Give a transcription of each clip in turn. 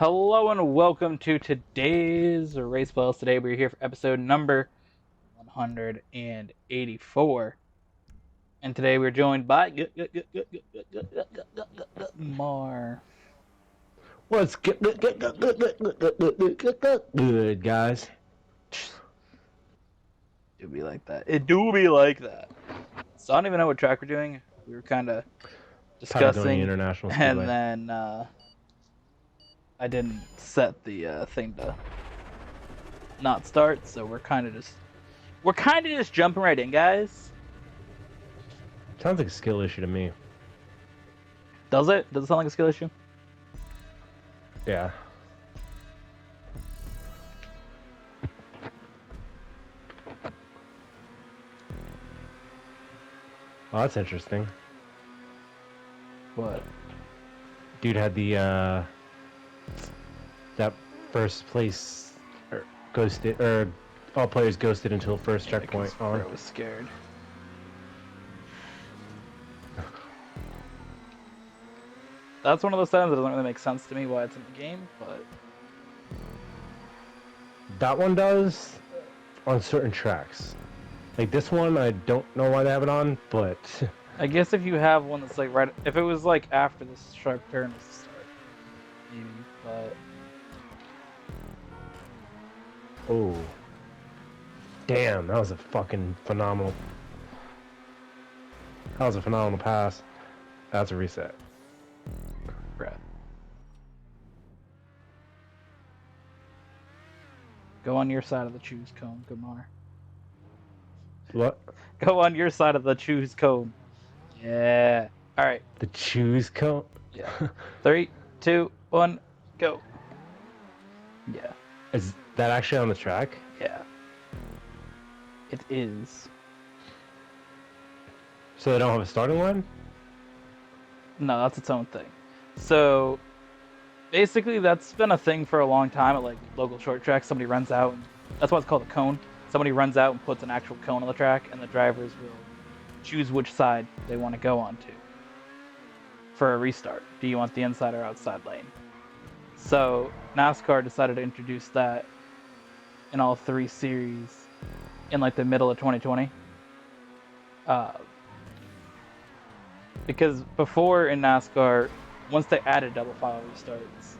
Hello and welcome to today's Race Playlist. Today we're here for episode number 184. And today we're joined by Mar. What's good, guys? Do be like that. It do be like that. So I don't even know what track we're doing. We were kind of Patagonia discussing, International and Speedway. then I didn't set the thing to not start, so we're kind of just jumping right in, guys. Sounds like a skill issue to me. Does it? Does it sound like a skill issue? Yeah. Oh, that's interesting. What? Dude had the that first place ghosted, or all players ghosted until first checkpoint on. I was scared. That's one of those times that doesn't really make sense to me why it's in the game, but That one does on certain tracks. Like this one, I don't know why they have it on, but I guess if you have one that's like right, if it was like after the sharp turn was the start, maybe. But oh, damn, that was a fucking phenomenal. That was a phenomenal pass. That's a reset. Brett, go on your side of the choose cone, Gamar. What? Go on your side of the choose cone. Yeah. All right. The choose cone? Yeah. 3, 2, 1, go. Yeah. Is that actually on the track? Yeah. It is. So they don't have a starting line? No, that's its own thing. So basically, that's been a thing for a long time at like local short tracks. Somebody runs out, and that's why it's called a cone. Somebody runs out and puts an actual cone on the track, and the drivers will choose which side they want to go onto for a restart. Do you want the inside or outside lane? So NASCAR decided to introduce that in all 3 series in like the middle of 2020. Because before in NASCAR, once they added double file restarts,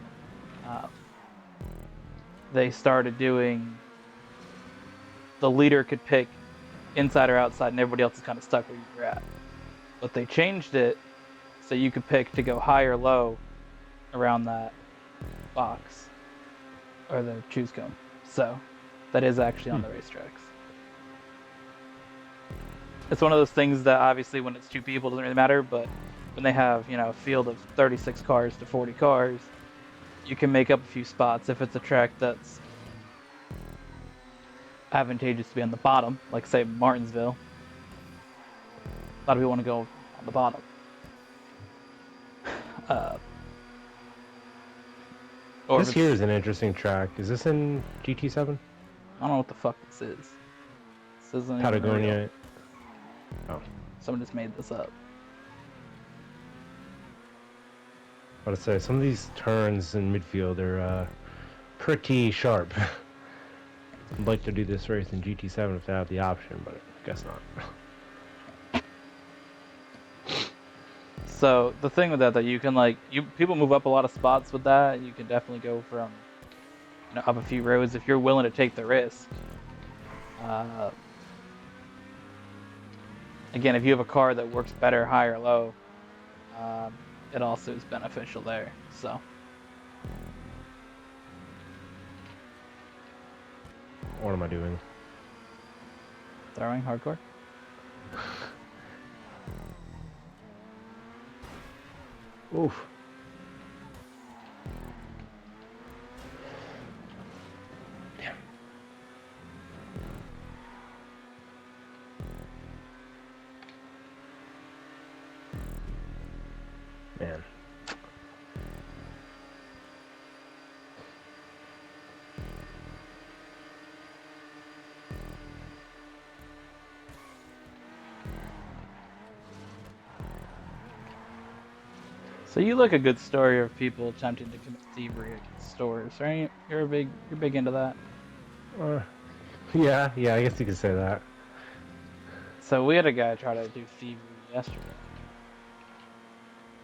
they started doing the leader could pick inside or outside, and everybody else is kind of stuck where you were at. But they changed it so you could pick to go high or low around that box or the choose cone. So that is actually on the racetracks. It's one of those things that obviously when it's 2 people it doesn't really matter, but when they have, a field of 36 cars to 40 cars, you can make up a few spots if it's a track that's advantageous to be on the bottom, like say Martinsville. A lot of people want to go on the bottom. This here is an interesting track. Is this in GT7? I don't know what the fuck this is. This isn't Patagonia. Oh. Someone just made this up. I would say some of these turns in midfield are pretty sharp. I'd like to do this race in GT7 if they have the option, but I guess not. So the thing with that you can people move up a lot of spots with that. You can definitely go from up a few roads if you're willing to take the risk. Again, if you have a car that works better high or low, it also is beneficial there. So What am I doing? throwing hardcore. Oof. Damn. Man. So you like a good story of people attempting to commit thievery against stores, right? You're big into that. Uh, yeah, I guess you could say that. So we had a guy try to do thievery yesterday.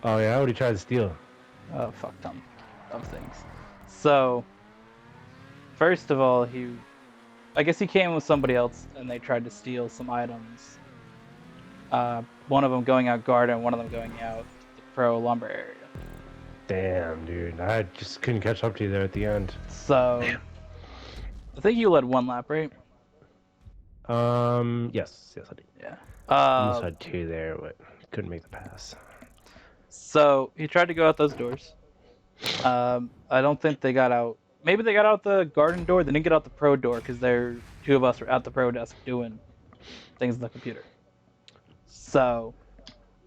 Oh yeah, what he tried to steal? Oh, fuck ton of things. So first of all, I guess he came with somebody else and they tried to steal some items. One of them going out garden, one of them going out the pro lumber area. Damn, dude, I just couldn't catch up to you there at the end. So I think you led one lap, right? Yes, I did. Yeah. Almost had two there, but couldn't make the pass. So he tried to go out those doors. I don't think they got out. Maybe they got out the garden door. They didn't get out the pro door because two of us were at the pro desk doing things on the computer. So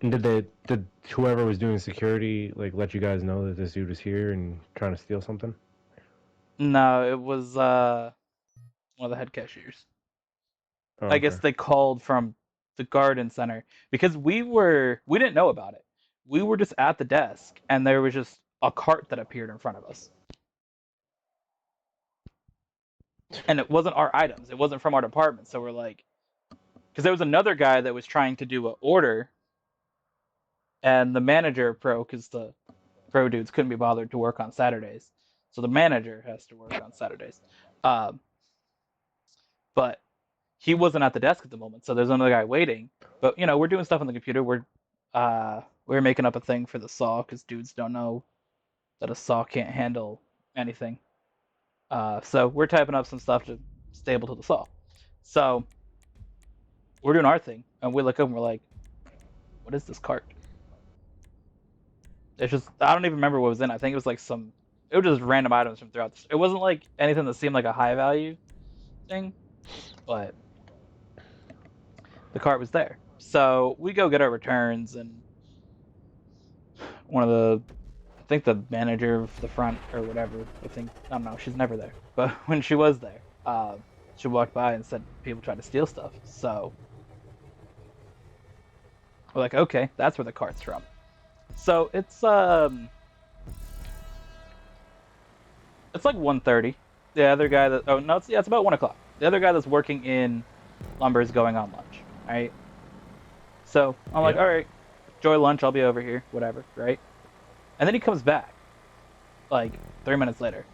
And did whoever was doing security like let you guys know that this dude was here and trying to steal something? no, it was one of the head cashiers. Oh, I okay. guess they called from the garden center because we didn't know about it. We were just at the desk and there was just a cart that appeared in front of us. And it wasn't our items. It wasn't from our department. So we're like, because there was another guy that was trying to do an order, and the manager pro, because the pro dudes couldn't be bothered to work on Saturdays, so the manager has to work on Saturdays. Um, but he wasn't at the desk at the moment, so there's another guy waiting. But we're doing stuff on the computer. We're making up a thing for the saw because dudes don't know that a saw can't handle anything. So we're typing up some stuff to stable to the saw. So we're doing our thing, and we look up and we're like, "What is this cart?" It's just I don't even remember what was in it. I think it was like it was just random items from throughout. It wasn't like anything that seemed like a high value thing, but the cart was there. So we go get our returns, and one of I think the manager of the front or whatever. I don't know. She's never there, but when she was there, she walked by and said people tried to steal stuff. So we're like, okay, that's where the cart's from. So it's like 1:30. The other guy that oh no, it's about 1 o'clock. The other guy that's working in lumber is going on lunch. Right. So I'm like, Yep. all right, enjoy lunch. I'll be over here. Whatever. Right. And then he comes back like 3 minutes later,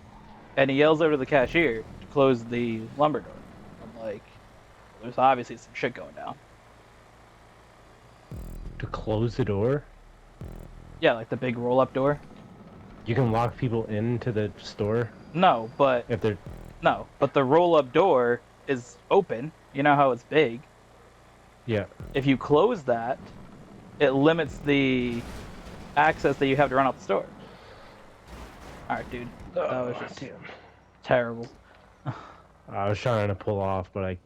and he yells over to the cashier to close the lumber door. I'm like, well, there's obviously some shit going down. To close the door? Yeah, like the big roll-up door. You can lock people into the store No, but if they're. no, but the roll-up door is open. You know how it's big. Yeah. If you close that, it limits the access that you have to run out the store. All right, dude. That was just Damn. terrible. I was trying to pull off, but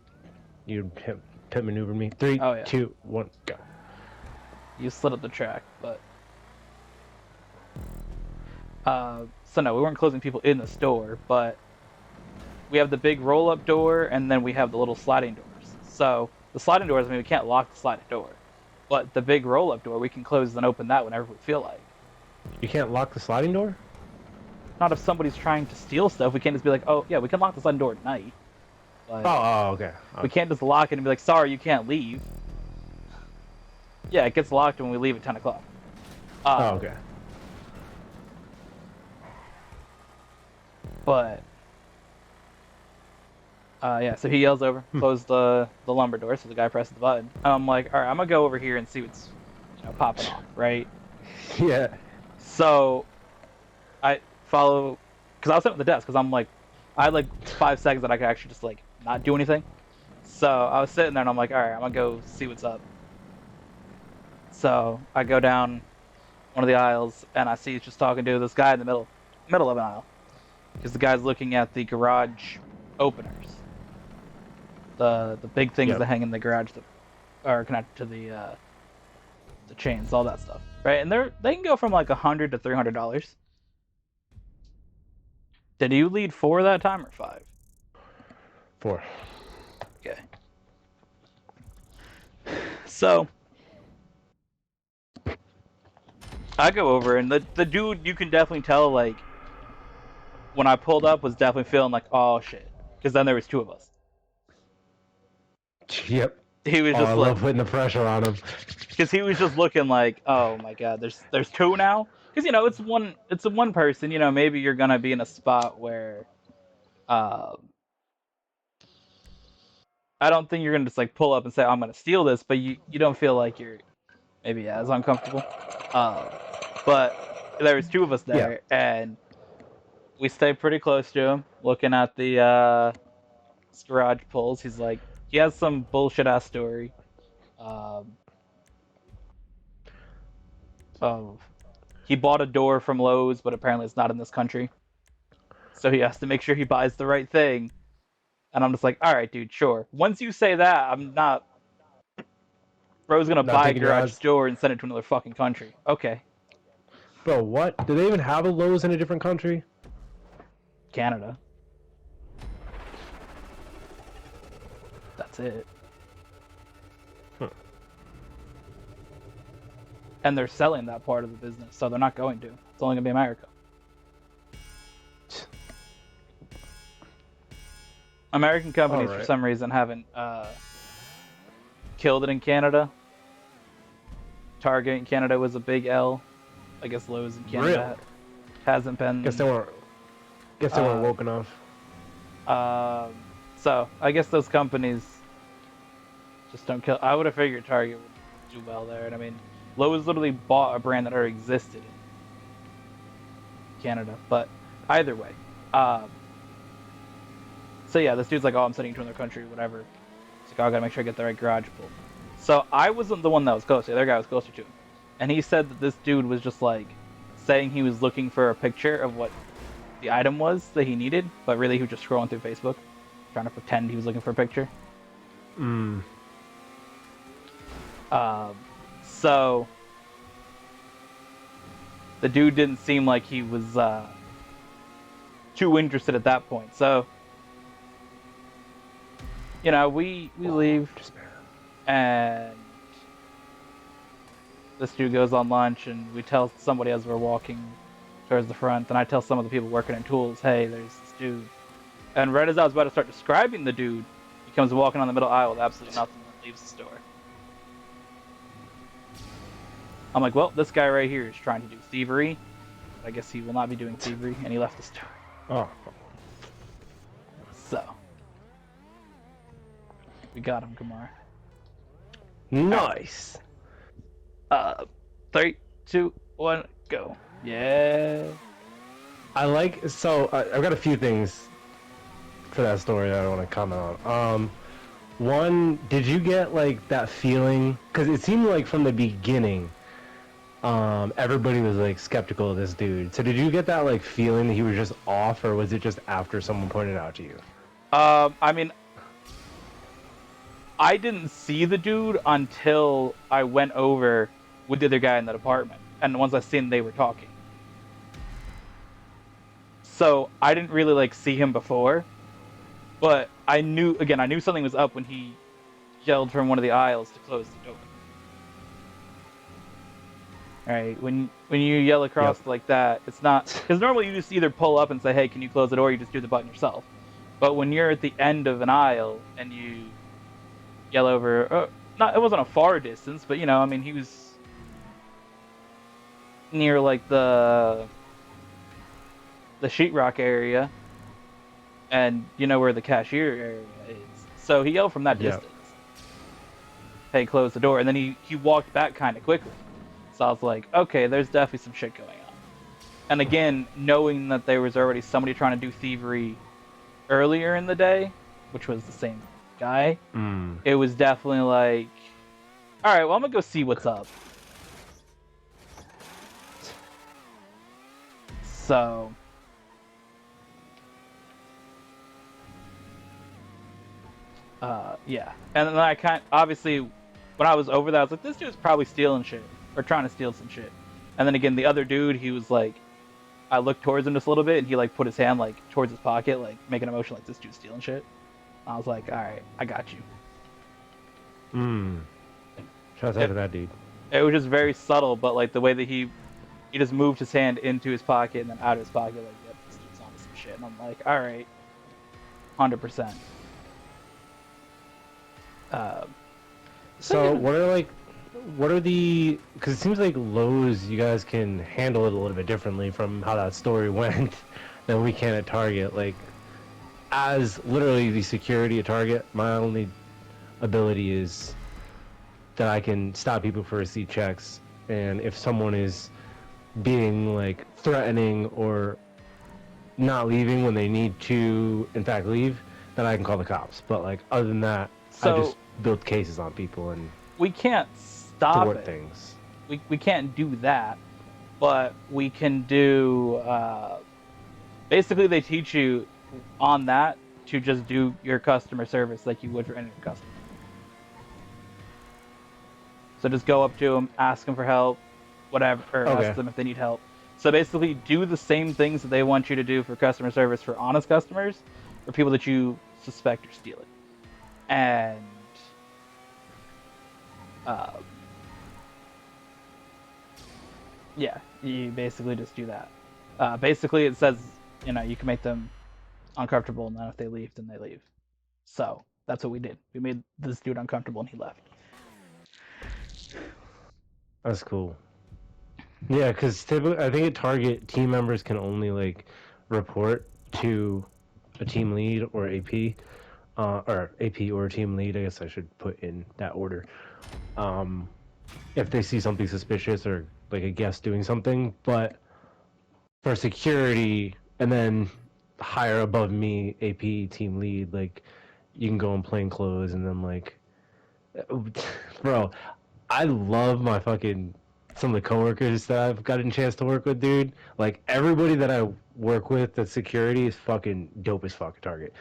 you pit maneuvered me. Three, Oh, yeah. 2, 1, go. You slid up the track, but so no, we weren't closing people in the store, but we have the big roll-up door, and then we have the little sliding doors. So the sliding doors, I mean, we can't lock the sliding door, but the big roll-up door, we can close and open that whenever we feel like. You can't lock the sliding door? Not if somebody's trying to steal stuff. We can't just be like, oh yeah, we can lock the sliding door at night. But Okay. we can't just lock it and be like, sorry, you can't leave. Yeah, it gets locked when we leave at 10 o'clock. Okay. But yeah, so he yells over, close the lumber door, so the guy presses the button. And I'm like, all right, I'm gonna go over here and see what's popping off, right? Yeah. So I follow, because I was sitting at the desk, because I'm like, I had like 5 seconds that I could actually just like not do anything. So I was sitting there and I'm like, all right, I'm gonna go see what's up. So I go down one of the aisles and I see he's just talking to this guy in the middle of an aisle, because the guy's looking at the garage openers, the big things that hang in the garage that are connected to the chains, all that stuff, right? And they can go from like $100 to $300. Did you lead 4 that time or 5? 4. Okay. So I go over, and the dude, you can definitely tell, like, when I pulled up, was definitely feeling like, oh shit, because then there was two of us. Yep. He was Oh, I just like, love putting the pressure on him. because he was just looking like, oh my god, there's two now. Because it's a one person. Maybe you're gonna be in a spot where, um, I don't think you're gonna just like pull up and say, I'm gonna steal this, but you don't feel like you're maybe as uncomfortable. But there was two of us Yeah. there, and we stayed pretty close to him, looking at the garage pulls. He's like, he has some bullshit ass story, um, of he bought a door from Lowe's, but apparently it's not in this country, so he has to make sure he buys the right thing. And I'm just like, all right, dude, sure. Once you say that, I'm not. Bro's gonna Not buy a taking your garage odds. door and send it to another fucking country. Okay, Bro, what? Do they even have a Lowe's in a different country? Canada. That's it. Huh. And they're selling that part of the business, so they're not going to. It's only gonna be America. American companies, for Alright. some reason, haven't killed it in Canada. Target in Canada was a big L. I guess Lowe's in Canada Really? hasn't been. Guess they weren't uh, woke enough. So I guess those companies just don't kill. I would have figured Target would do well there. And I mean, Lowe's literally bought a brand that already existed in Canada. But either way, so yeah, this dude's like, oh, I'm sending you to another country, whatever. It's like, oh, I gotta make sure I get the right garage pull. So I wasn't the one that was closer. The other guy was closer to him, and he said that this dude was just like saying he was looking for a picture of what the item was that he needed, but really he was just scrolling through Facebook, trying to pretend he was looking for a picture. Mm. So the dude didn't seem like he was too interested at that point. So we leave, and this dude goes on lunch, and we tell somebody as we're walking towards the front, and I tell some of the people working in tools, hey, there's this dude. And right as I was about to start describing the dude, he comes walking on the middle aisle with absolutely nothing and leaves the store. I'm like, well, this guy right here is trying to do thievery. I guess he will not be doing thievery, and he left the store. Oh. So we got him, Kamar. Nice. 3, 2, 1, go. Yeah. I've got a few things for that story that I want to comment on. One, did you get like that feeling? Because it seemed like from the beginning, everybody was like skeptical of this dude. So did you get that like feeling that he was just off, or was it just after someone pointed it out to you? I mean, I didn't see the dude until I went over with the other guy in that apartment, and once I seen they were talking. So I didn't really like see him before, but I knew something was up when he yelled from one of the aisles to close the door. Right, when you yell across like that, it's not, because normally you just either pull up and say, hey, can you close the door, or you just do the button yourself. But when you're at the end of an aisle and you yell over, it wasn't a far distance, but I mean, he was near like the sheetrock area, and you know where the cashier area is. So he yelled from that distance, hey, close the door, and then he walked back kind of quickly. So I was like, okay, there's definitely some shit going on. And again, knowing that there was already somebody trying to do thievery earlier in the day, which was the same guy, it was definitely like, all right, well, I'm gonna go see what's up. So yeah, and then I obviously when I was over there, I was like, this dude's probably stealing shit or trying to steal some shit. And then again, the other dude, he was like, I looked towards him just a little bit, and he like put his hand like towards his pocket, like making a motion like this dude's stealing shit. I was like, all right, I got you. Shouts out to that dude. It was just very subtle, but like the way that he he just moved his hand into his pocket and then out of his pocket, like, yep, this dude's on some shit. And I'm like, all right, 100%. So what are the? Because it seems like Lowe's, you guys can handle it a little bit differently from how that story went than we can at Target. Like, as literally the security at Target, my only ability is that I can stop people for receipt checks, and if someone is being like threatening or not leaving when they need to in fact leave, then I can call the cops. But like other than that, I So just build cases on people and we can't stop thwart it. things. We can't do that, but we can do. Basically, they teach you on that to just do your customer service like you would for any customer. So just go up to them, ask them for help, whatever, or Okay. ask them if they need help. So basically, do the same things that they want you to do for customer service for honest customers, for people that you suspect are stealing. And yeah, you basically just do that. Basically, it says, you know, you can make them uncomfortable, and then if they leave, then they leave. So that's what we did. We made this dude uncomfortable, and he left. That's cool. Yeah, because typically, I think at Target, team members can only like report to a team lead or AP, or AP or team lead. I guess I should put in that order. If they see something suspicious or like a guest doing something, but for security and then higher above me, AP team lead, like you can go in plain clothes and then like, bro, I love my fucking some of the coworkers that I've gotten a chance to work with, dude. Like everybody that I work with that's security is fucking dope as fuck at Target.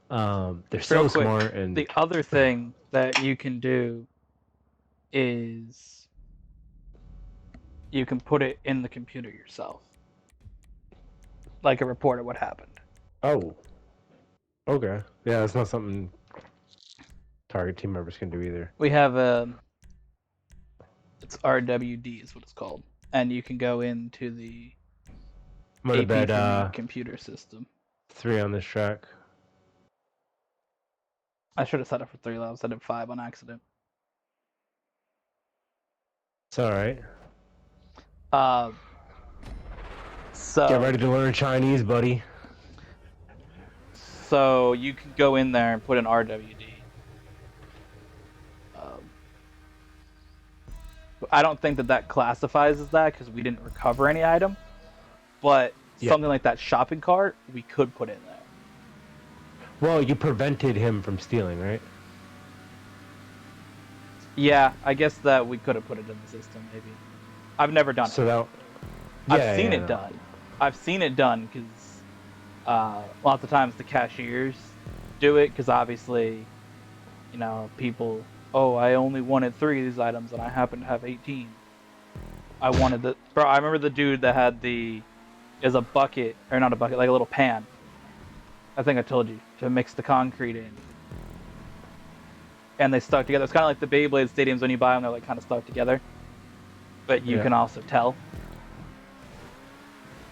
They're so Real quick, smart and the other thing that you can do is you can put it in the computer yourself, like a report of what happened. oh, okay, yeah, that's not something Target team members can do either. We have it's RWD is what it's called, and you can go into the I'm gonna AP bet for me computer system. 3 on this track. I should have set it for 3 levels. I did 5 on accident. It's all right. Uh, so Get ready to learn Chinese, buddy. So you can go in there and put an RWD. I don't think that classifies as that because we didn't recover any item. But something like that shopping cart, we could put in there. Well, you prevented him from stealing, right? Yeah, I guess that we could have put it in the system, maybe. I've never done it. So that. I've seen it done. I've seen it done because lots of times the cashiers do it because obviously, you know, people. Oh, I only wanted 3 of these items and I happen to have 18. I wanted the. Bro, I remember the dude that had is a bucket, or not a bucket, like a little pan. I think I told you, to mix the concrete in. And they stuck together. It's kind of like the Beyblade stadiums when you buy them, they're like kind of stuck together. But you can also tell.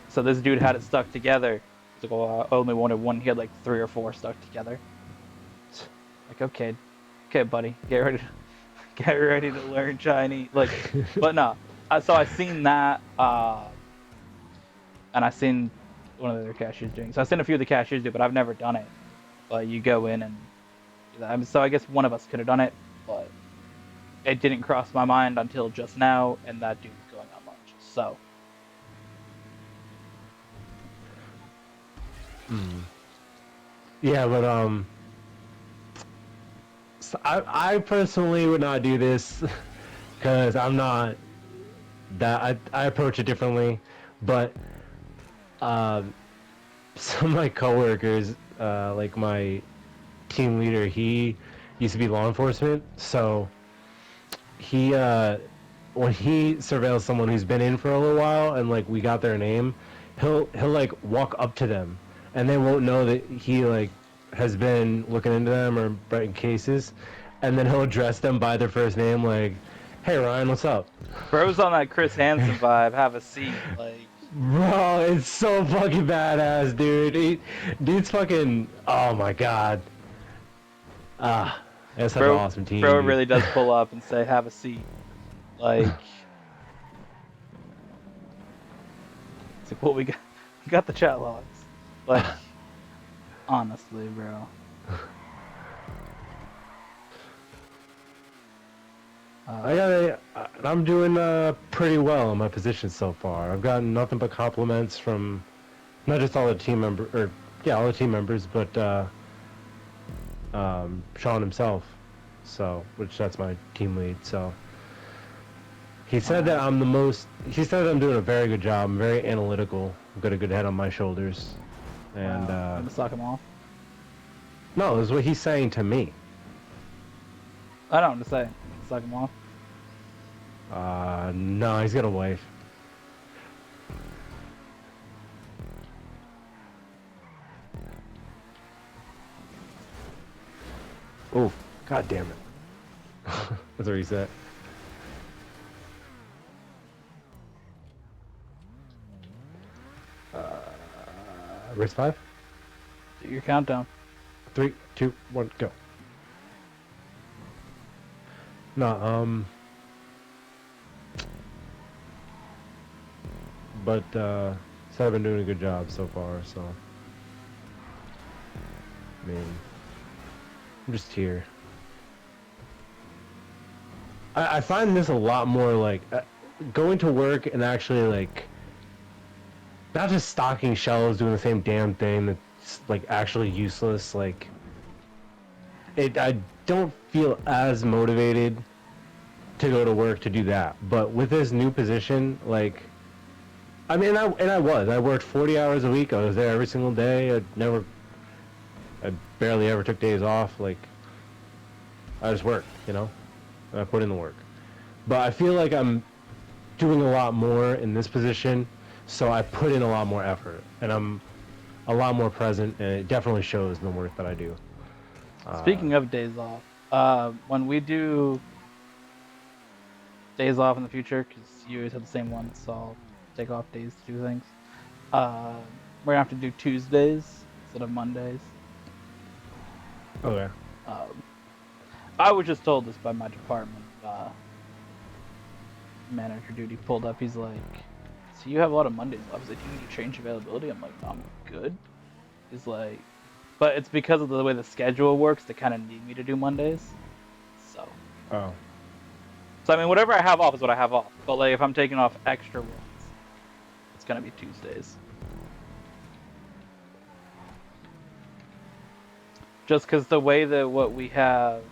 So this dude had it stuck together. He's like, well, I only wanted 1. He had like 3 or 4 stuck together. Like, okay, buddy, get ready to learn Chinese. Like, but no. So I seen that, and I seen one of the other cashiers doing. So I've seen a few of the cashiers do, but I've never done it. But you go in and do that. I mean, so I guess one of us could have done it, but it didn't cross my mind until just now, and that dude was going on lunch. So. Yeah, but so I personally would not do this because I'm not that I approach it differently, but some of my coworkers, like my team leader, he used to be law enforcement, so he when he surveils someone who's been in for a little while and like we got their name, he'll like walk up to them and they won't know that he like has been looking into them or writing cases, and then he'll address them by their first name, like, Hey Ryan, what's up? Bro's on that Chris Hansen vibe. Have a seat. Like, Bro, it's so fucking badass, dude. Dude's fucking. Oh my god. Ah, that's such an bro, awesome team, bro dude. really does pull up and say, "Have a seat." Like, it's like, what we got the chat logs. Like, honestly, bro. I got a. I'm doing pretty well in my position so far. I've gotten nothing but compliments from not just all the team member or yeah, all the team members, but Sean himself. So, which that's my team lead. So. He said that I'm the most. He said that I'm doing a very good job. I'm very analytical. I've got a good head on my shoulders, and I'm gonna suck him off. no, this is what he's saying to me. I don't want to say suck him off. No, he's got a wife. Oh, god damn it! That's what he said. Race 5? Do your countdown. 3, 2, 1, go. No, but said I've been doing a good job so far. So, I mean, I'm just here. I find this a lot more like going to work and actually like not just stocking shelves doing the same damn thing that's like actually useless. Like I don't feel as motivated to go to work to do that. But with this new position, like I mean, I worked 40 hours a week. I was there every single day. I barely ever took days off. Like I just worked, you know. I put in the work. But I feel like I'm doing a lot more in this position, so I put in a lot more effort, and I'm a lot more present, and it definitely shows in the work that I do. Speaking of days off, when we do days off in the future, because you always have the same ones, so I'll take off days to do things. We're gonna have to do Tuesdays instead of Mondays. Okay. I was just told this by my department manager dude. He pulled up. He's like, "So you have a lot of Mondays off." He's like, "Do you need to change availability?" I'm like, "I'm good." He's like, "But it's because of the way the schedule works. They kind of need me to do Mondays." So. Oh. So I mean, whatever I have off is what I have off. But like, if I'm taking off extra ones, it's gonna be Tuesdays. Just because the way that what we have,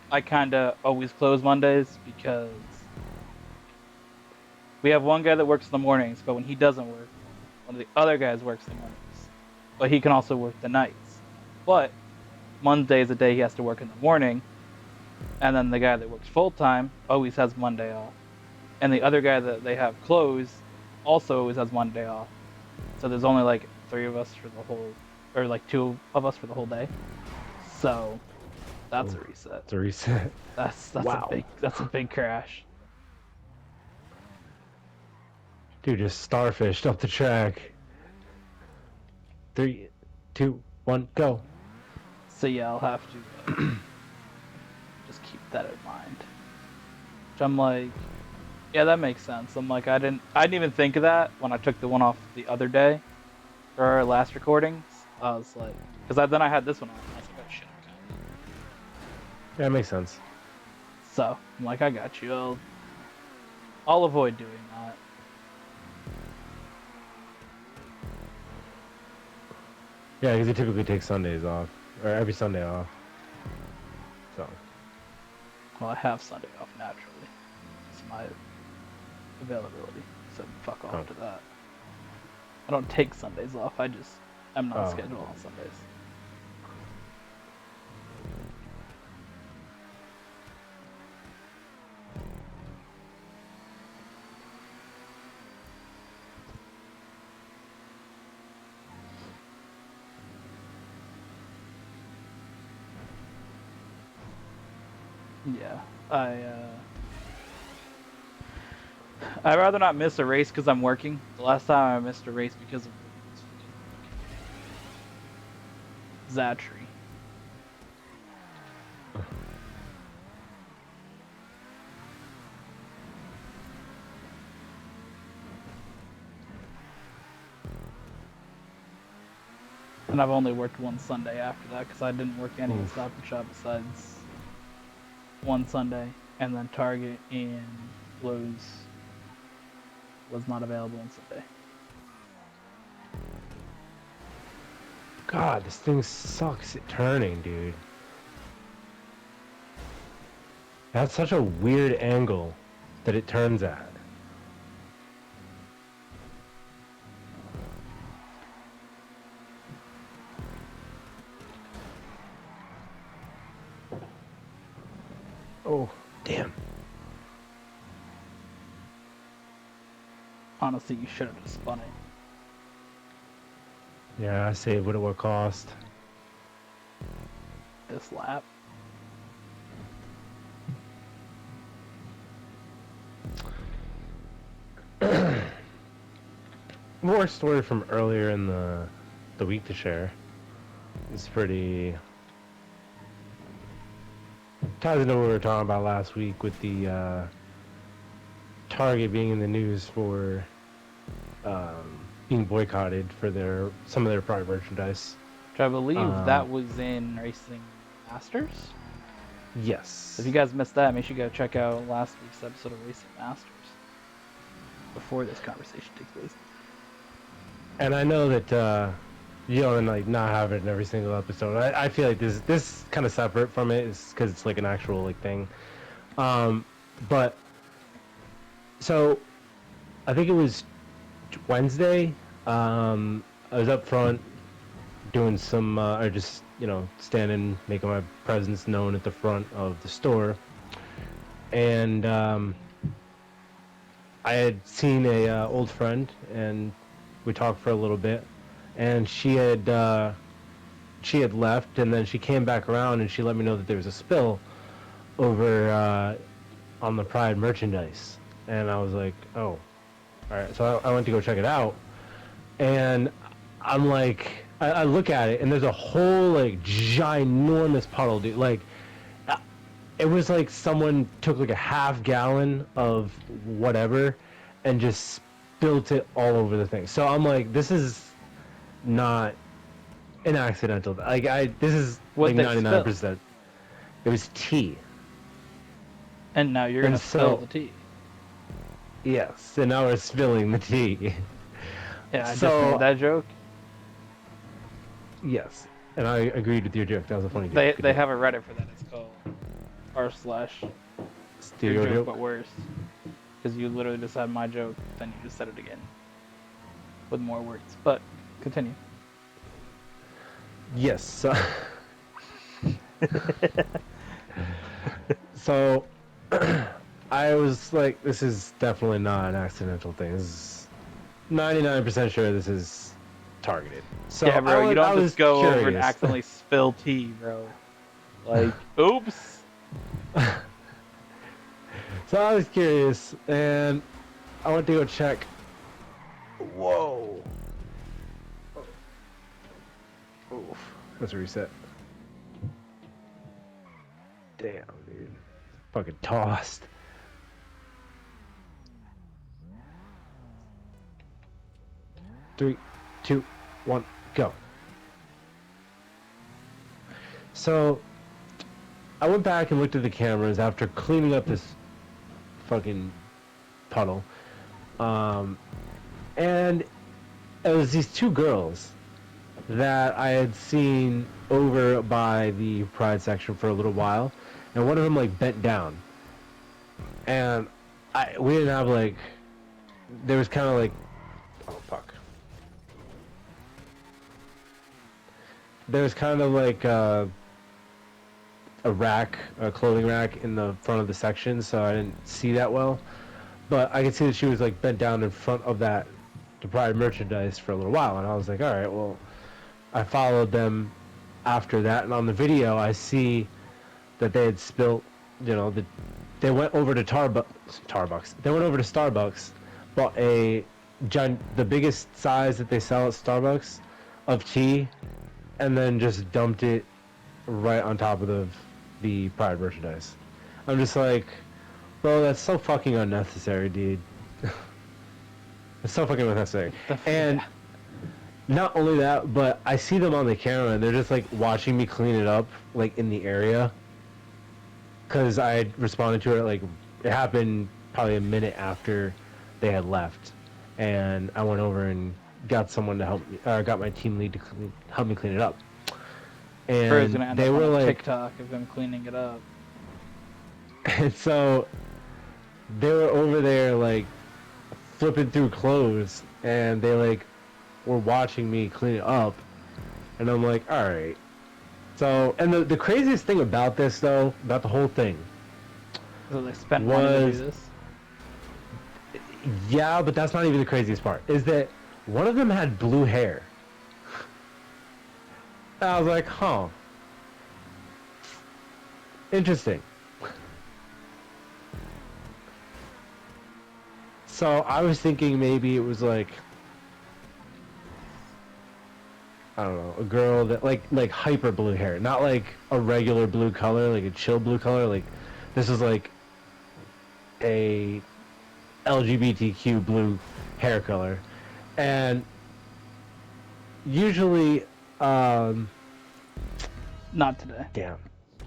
I kind of always close Mondays because we have one guy that works in the mornings, but when he doesn't work, one of the other guys works in the mornings, but he can also work the nights. But Monday is the day he has to work in the morning, and then the guy that works full time always has Monday off, and the other guy that they have closed also always has Monday off. So there's only like 3 of us for the whole, or like 2 of us for the whole day. So that's a reset. It's a reset. That's Wow. that's a big crash. Dude, just starfished up the track. 3, 2, 1, go. So yeah, I'll have to just keep that in mind. Which I'm like, yeah, that makes sense. I'm like, I didn't even think of that when I took the one off the other day for our last recordings. I was like, because then I had this one on. I was like, oh shit, I'm counting. Yeah, it makes sense. So I'm like, I got you. I'll avoid doing that. Yeah, because he typically takes Sundays off, or every Sunday off. So. Well, I have Sunday off naturally. It's my availability. So fuck off to that. I don't take Sundays off. I'm not scheduled on Sundays. Yeah, I'd rather not miss a race because I'm working. The last time I missed a race because of Zatry. And I've only worked one Sunday after that because I didn't work any Stop and Shop besides one Sunday, and then Target and Lowe's was not available on Sunday. God, this thing sucks at turning, dude. That's such a weird angle that it turns at. Oh, damn. Honestly, you should have just spun it. Yeah, I say what it would cost. This lap. More story from earlier in the week to share. It's pretty ties into what we were talking about last week with the Target being in the news for being boycotted for some of their product merchandise. Which I believe that was in Racing Masters. Yes. If you guys missed that, make sure you go check out last week's episode of Racing Masters before this conversation takes place. And I know that you know, and like not have it in every single episode. I feel like this kind of separate from it is because it's like an actual like thing. But so I think it was Wednesday. I was up front doing some, or just standing, making my presence known at the front of the store, and I had seen a old friend, and we talked for a little bit, and she had left, and then she came back around, and she let me know that there was a spill over on the Pride merchandise, and I was like, oh, all right. So I went to go check it out, and I'm like, I look at it, and there's a whole like ginormous puddle, dude. Like, it was like someone took like a half gallon of whatever and just spilled it all over the thing. So I'm like, this is not an accidental. Like, this is What like they 99%. It was tea. And now you're gonna spill the tea. Yes, and now we're spilling the tea. Yeah, I just made that joke. Yes, and I agreed with your joke. That was a funny joke. They have a Reddit for that. It's called Steal your your joke, but worse. Because you literally just had my joke, then you just said it again with more words. But continue. Yes. So I was like, this is definitely not an accidental thing. This is 99% sure this is targeted. So yeah, bro, you don't just go curious. over and accidentally spill tea, bro. Like, oops. So I was curious, and I went to go check. Whoa. Oof. Let's reset. Damn, dude. Fucking tossed. Three, 2, 1, go. So I went back and looked at the cameras after cleaning up this fucking puddle, and it was these two girls that I had seen over by the Pride section for a little while, and one of them like bent down, and we didn't have like, there was kind of like, oh fuck, there was kind of like a rack, a clothing rack in the front of the section, so I didn't see that well, but I could see that she was like bent down in front of the Pride merchandise for a little while, and I was like, all right, well, I followed them after that, and on the video I see that they had spilt, they went over to Starbucks. They went over to Starbucks bought the biggest size that they sell at Starbucks of tea, and then just dumped it right on top of the Pride merchandise. I'm just like, bro, that's so fucking unnecessary, dude. It's so fucking unnecessary. And not only that, but I see them on the camera and they're just like watching me clean it up, like in the area. Because I had responded to it, like, it happened probably a minute after they had left. And I went over and got someone to help me, got my team lead to help me clean it up. Bir's gonna And end they up were on a like, TikTok of him cleaning it up. and so they were over there like flipping through clothes, and they like were watching me clean it up, and I'm like, all right. So, and the craziest thing about this though, about the whole thing, So they spent money to do was, this. yeah, but that's not even the craziest part, is that one of them had blue hair. And I was like, huh, interesting. So I was thinking maybe it was like, I don't know, a girl that like hyper blue hair, not like a regular blue color, like a chill blue color. Like this is like a LGBTQ blue hair color, and usually, Not today. damn.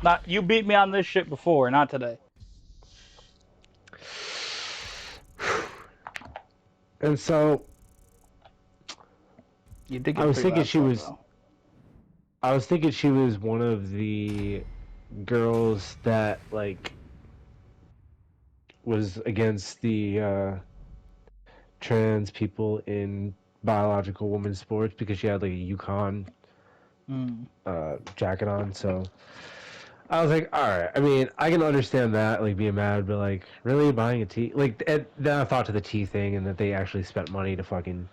Not you beat me on this shit before. Not today. And so You did I get a was free thinking she laptop was, though. I was thinking she was one of the girls that like was against the trans people in biological women's sports because she had like a Yukon Mm. jacket on. So I was like, all right. I mean, I can understand that, like being mad, but like, really buying a tea? Like, then I thought to the tea thing, and that they actually spent money to fucking.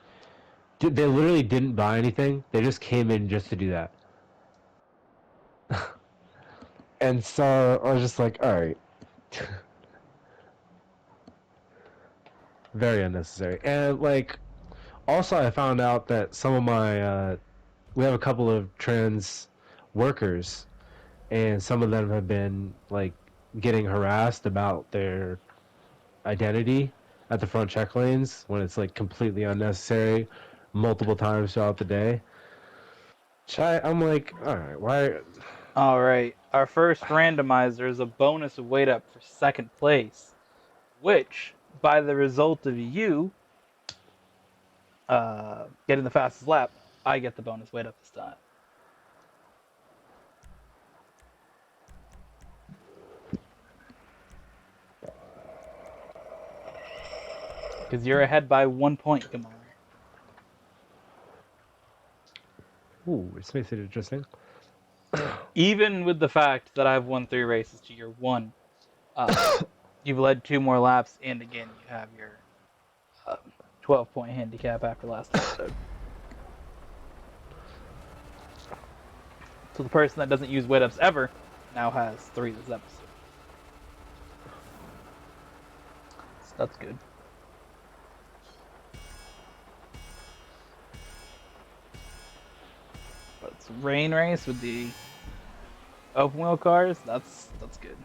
They literally didn't buy anything. They just came in just to do that. And so I was just like, all right. Very unnecessary. And like, also I found out that some of my we have a couple of trans workers, and some of them have been like getting harassed about their identity at the front check lanes when it's like completely unnecessary multiple times throughout the day. I'm like, all right, why? All right. Our first randomizer is a bonus weight up for second place, which, by the result of you getting the fastest lap, I get the bonus weight up this time. Because you're ahead by 1 point, Gamar. Ooh, this makes it interesting. Even with the fact that I've won 3 races to your one, you've led 2 more laps, and again, you have your 12-point handicap after last episode. So the person that doesn't use weight ups ever now has 3 this episode. So that's good. But it's a rain race with the open wheel cars. That's good.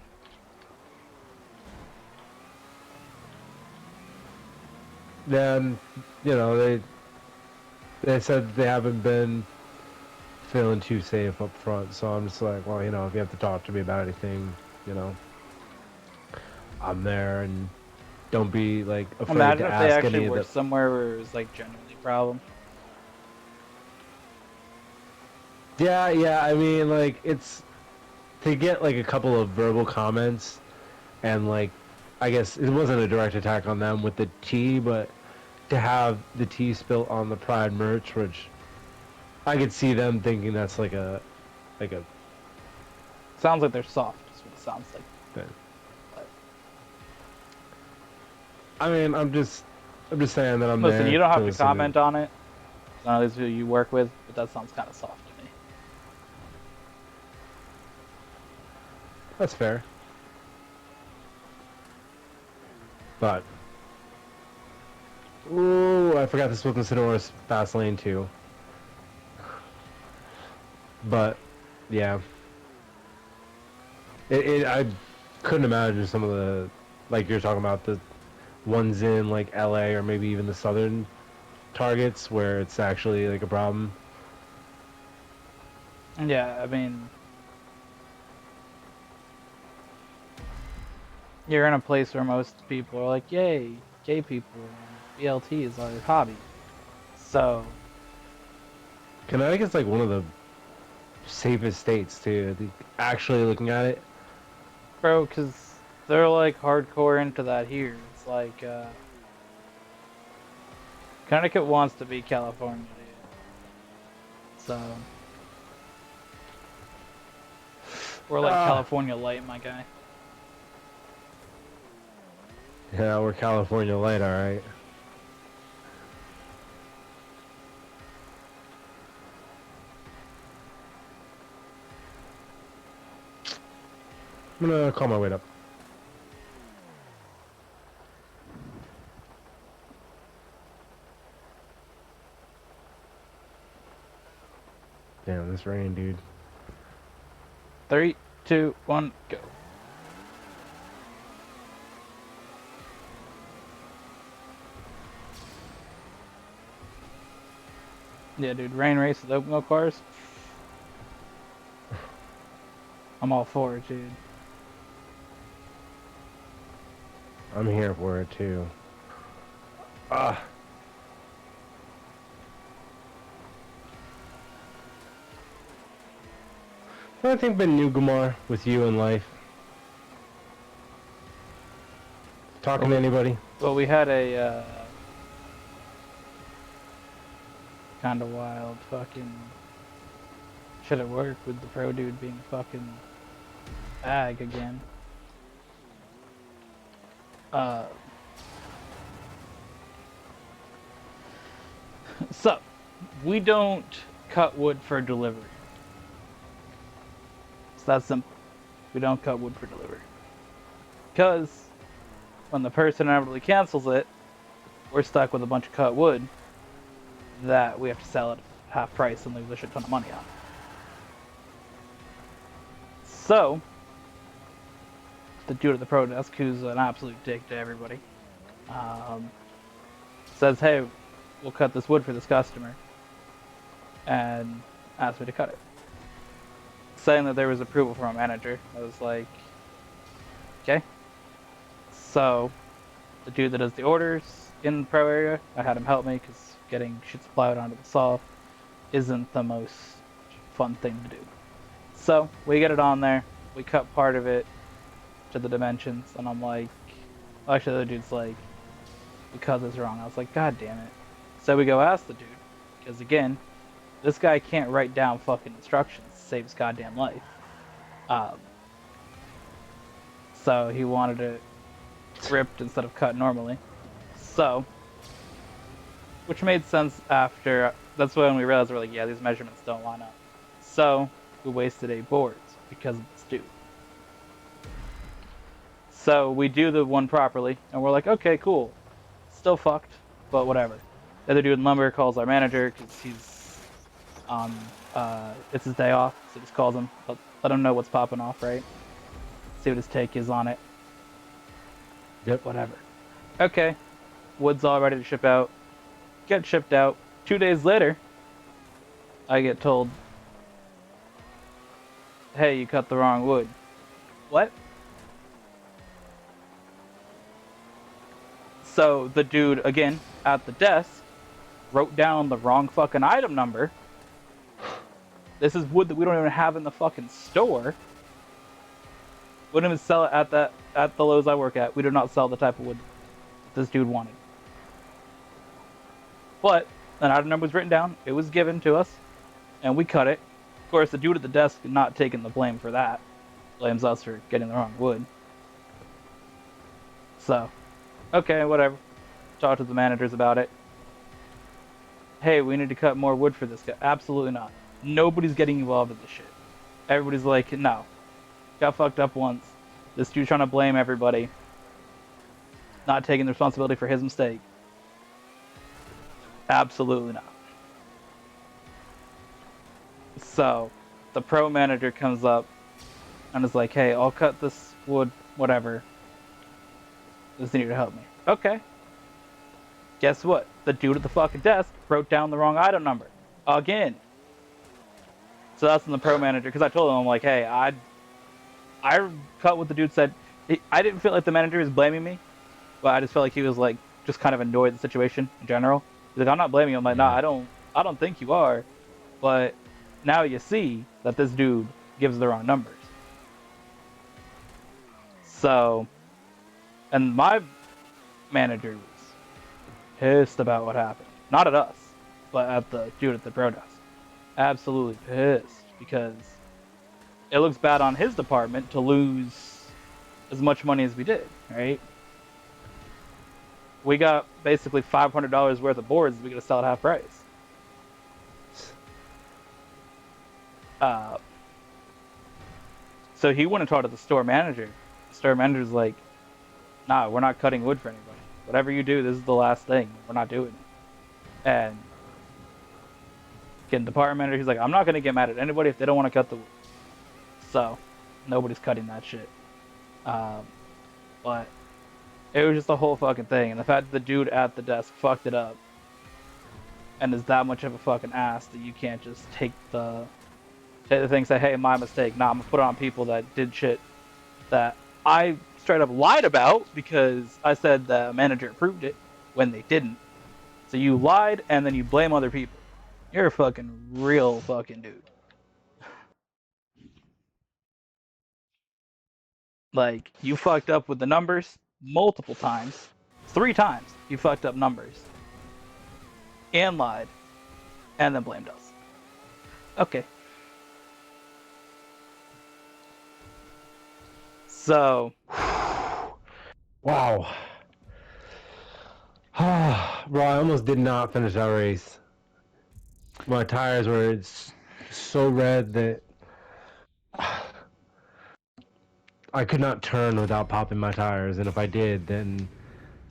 Then, you know, they said they haven't been feeling too safe up front, so I'm just like, well, you know, if you have to talk to me about anything, you know, I'm there, and don't be like afraid Imagine to if they ask actually any of the. worked somewhere where it was like genuinely a problem. Yeah, yeah. I mean, like it's to get like a couple of verbal comments, and like, I guess it wasn't a direct attack on them with the tea, but to have the tea spilt on the Pride merch, which I could see them thinking that's like a Sounds like they're soft. Is what it sounds like. thing. But I mean, I'm just saying that I'm listen, there you don't have to listen comment on it. None of these who you work with, but that sounds kind of soft to me. That's fair. But Ooh, I forgot this was in Sonora's fast lane too. But yeah, I couldn't imagine some of the, like you're talking about, the ones in like LA or maybe even the southern targets where it's actually like a problem. Yeah, I mean, you're in a place where most people are like, yay, gay people, and BLT is our hobby. So, Connecticut's like one of the safest states too. Actually looking at it, bro, because they're like hardcore into that here. It's like, Connecticut wants to be California, dude. So, we're like ah, California light, my guy. yeah, we're California light, all right. I'm gonna call my weight up. Damn, this rain, dude. 3, 2, 1, go. Yeah, dude, rain race with open wheel cars. I'm all for it, dude. I'm here for it too. Ah. I think been new Gumar with you in life. Talking to anybody? Well, we had a kind of wild fucking shit at work with the pro dude being fucking bag again. Uh, so we don't cut wood for delivery. It's that simple. We don't cut wood for delivery because when the person inevitably cancels it, we're stuck with a bunch of cut wood that we have to sell at half price and lose a shit ton of money on. So, the dude at the pro desk, who's an absolute dick to everybody, says, hey, we'll cut this wood for this customer, and asked me to cut it. Saying that there was approval from a manager. I was like, okay. So, the dude that does the orders in the pro area, I had him help me because getting sheets plowed onto the saw isn't the most fun thing to do. So, we get it on there, we cut part of it to the dimensions, and I'm like, actually, the other dude's like, because it's wrong. I was like, god damn it. So we go ask the dude, because again, this guy can't write down fucking instructions to save his goddamn life. So he wanted it ripped instead of cut normally. So, which made sense after, that's when we realized we're like, yeah, these measurements don't line up. So, we wasted 8 boards because of this dude. So we do the one properly, and we're like, okay, cool. Still fucked, but whatever. The other dude in lumber calls our manager because he's on, it's his day off, so just calls him, let him know what's popping off, right? See what his take is on it. Yep. Whatever. Okay, wood's all ready to ship out. Get shipped out. 2 days later, I get told, hey, you cut the wrong wood. What? So the dude, again, at the desk, wrote down the wrong fucking item number. This is wood that we don't even have in the fucking store. Wouldn't even sell it at the Lowe's I work at. We do not sell the type of wood this dude wanted. But an item number was written down. It was given to us, and we cut it. Of course, the dude at the desk not taking the blame for that. Blames us for getting the wrong wood. So, okay, whatever. Talk to the managers about it. Hey, we need to cut more wood for this guy. Absolutely not. Nobody's getting involved in this shit. Everybody's like, no. Got fucked up once. This dude's trying to blame everybody. Not taking the responsibility for his mistake. Absolutely not. So, the pro manager comes up and is like, "Hey, I'll cut this wood, whatever. Just need you to help me." Okay. Guess what? The dude at the fucking desk wrote down the wrong item number again. So that's when the pro manager, because I told him, I'm like, "Hey, I cut what the dude said." I didn't feel like the manager was blaming me, but I just felt like he was like just kind of annoyed at the situation in general. He's like, "I'm not blaming you." I'm like, "Nah, I don't think you are, but now you see that this dude gives the wrong numbers." So, and my manager was pissed about what happened. Not at us, but at the dude at the pro desk. Absolutely pissed because it looks bad on his department to lose as much money as we did, right? We got basically $500 worth of boards we got to sell at half price. So he went and talked to the store manager. The store manager's like, "Nah, we're not cutting wood for anybody. Whatever you do, this is the last thing. We're not doing it." And again, department manager, he's like, "I'm not going to get mad at anybody if they don't want to cut the wood." So nobody's cutting that shit. But it was just the whole fucking thing. And the fact that the dude at the desk fucked it up and is that much of a fucking ass that you can't just take the thing and say, "Hey, my mistake." Nah, I'm going to put it on people that did shit that I straight up lied about because I said the manager approved it when they didn't. So you lied and then you blame other people. You're a fucking real fucking dude. Like, you fucked up with the numbers multiple times. 3 times you fucked up numbers. And lied. And then blamed us. Okay. So. Wow. Bro, I almost did not finish that race. My tires were so red that I could not turn without popping my tires, and if I did, then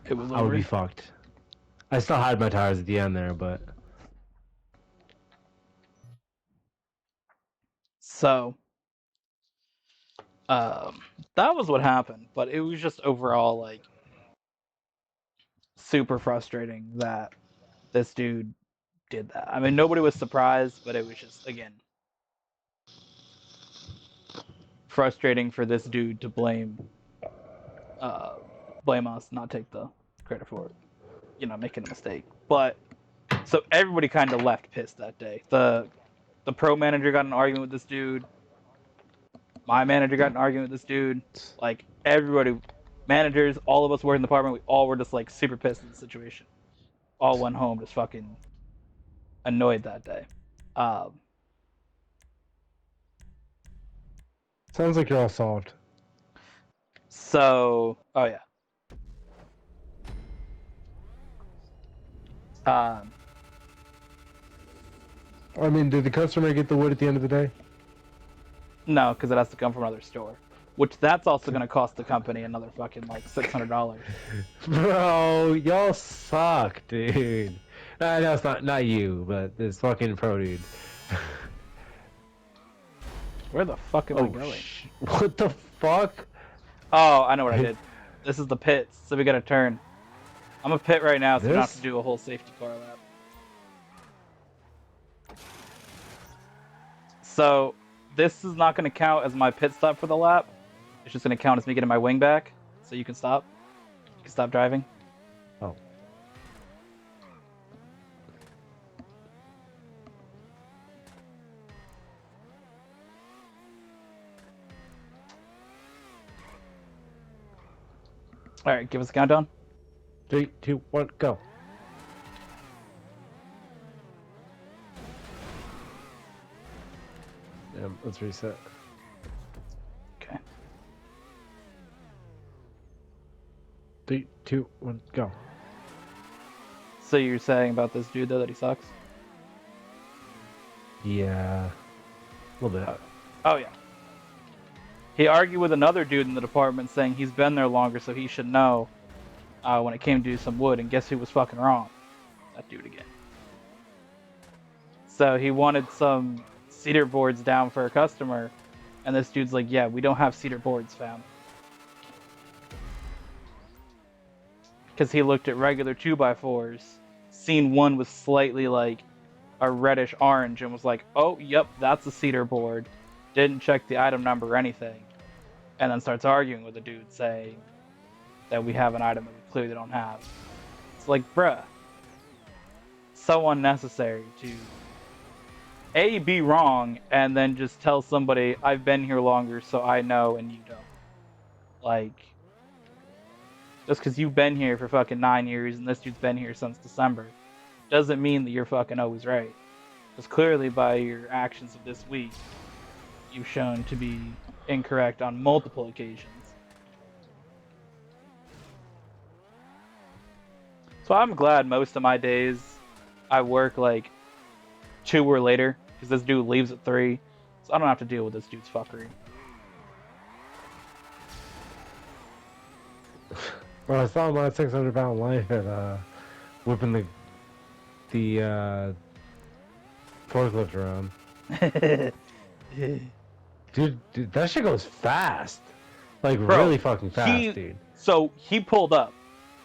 It was I would over. be fucked. I still had my tires at the end there, but... So. That was what happened, but it was just overall, like, super frustrating that this dude did that. I mean, nobody was surprised, but it was just, again, frustrating for this dude to blame us, not take the credit for it, making a mistake. But so everybody kind of left pissed that day. The pro manager got in an argument with this dude. My manager got in an argument with this dude. Like, everybody, managers, all of us were in the department. We all were just like super pissed at the situation. All went home just fucking annoyed that day. Sounds like you're all solved. So, oh yeah. I mean, did the customer get the wood at the end of the day? No, because it has to come from another store. Which that's also going to cost the company another fucking like $600. Bro, y'all suck, dude. No, it's not you, but this fucking pro dude. Where the fuck am I going? What the fuck? Oh, I know what I did. This is the pits, so we got to turn. I'm a pit right now, so we don't have This? to do a whole safety car lap. So this is not going to count as my pit stop for the lap. It's just going to count as me getting my wing back, so you can stop. You can stop driving. Oh. All right, give us a countdown. 3, 2, 1, go. Yeah, let's reset. Okay. 3, 2, 1, go. So you're saying about this dude though that he sucks? Yeah. A little bit. Oh yeah. He argued with another dude in the department saying he's been there longer, so he should know when it came to do some wood. And guess who was fucking wrong? That dude again. So he wanted some cedar boards down for a customer, and this dude's like, "Yeah, we don't have cedar boards, fam." Because he looked at regular 2x4s, seen one was slightly like a reddish orange, and was like, "Oh, yep, that's a cedar board." Didn't check the item number or anything, and then starts arguing with the dude saying that we have an item that we clearly don't have. It's like, bruh, so unnecessary to A, be wrong, and then just tell somebody, I've been here longer, so I know, and you don't. Like, just because you've been here for fucking 9 years and this dude's been here since December, doesn't mean that you're fucking always right. Because clearly, by your actions of this week, you've shown to be incorrect on multiple occasions. So I'm glad most of my days I work like 2 or later, because this dude leaves at 3, so I don't have to deal with this dude's fuckery. Bro, I saw my 600-pound life at whipping the forklift around. Dude, that shit goes fast. Like, Bro, really fucking fast, dude. So he pulled up,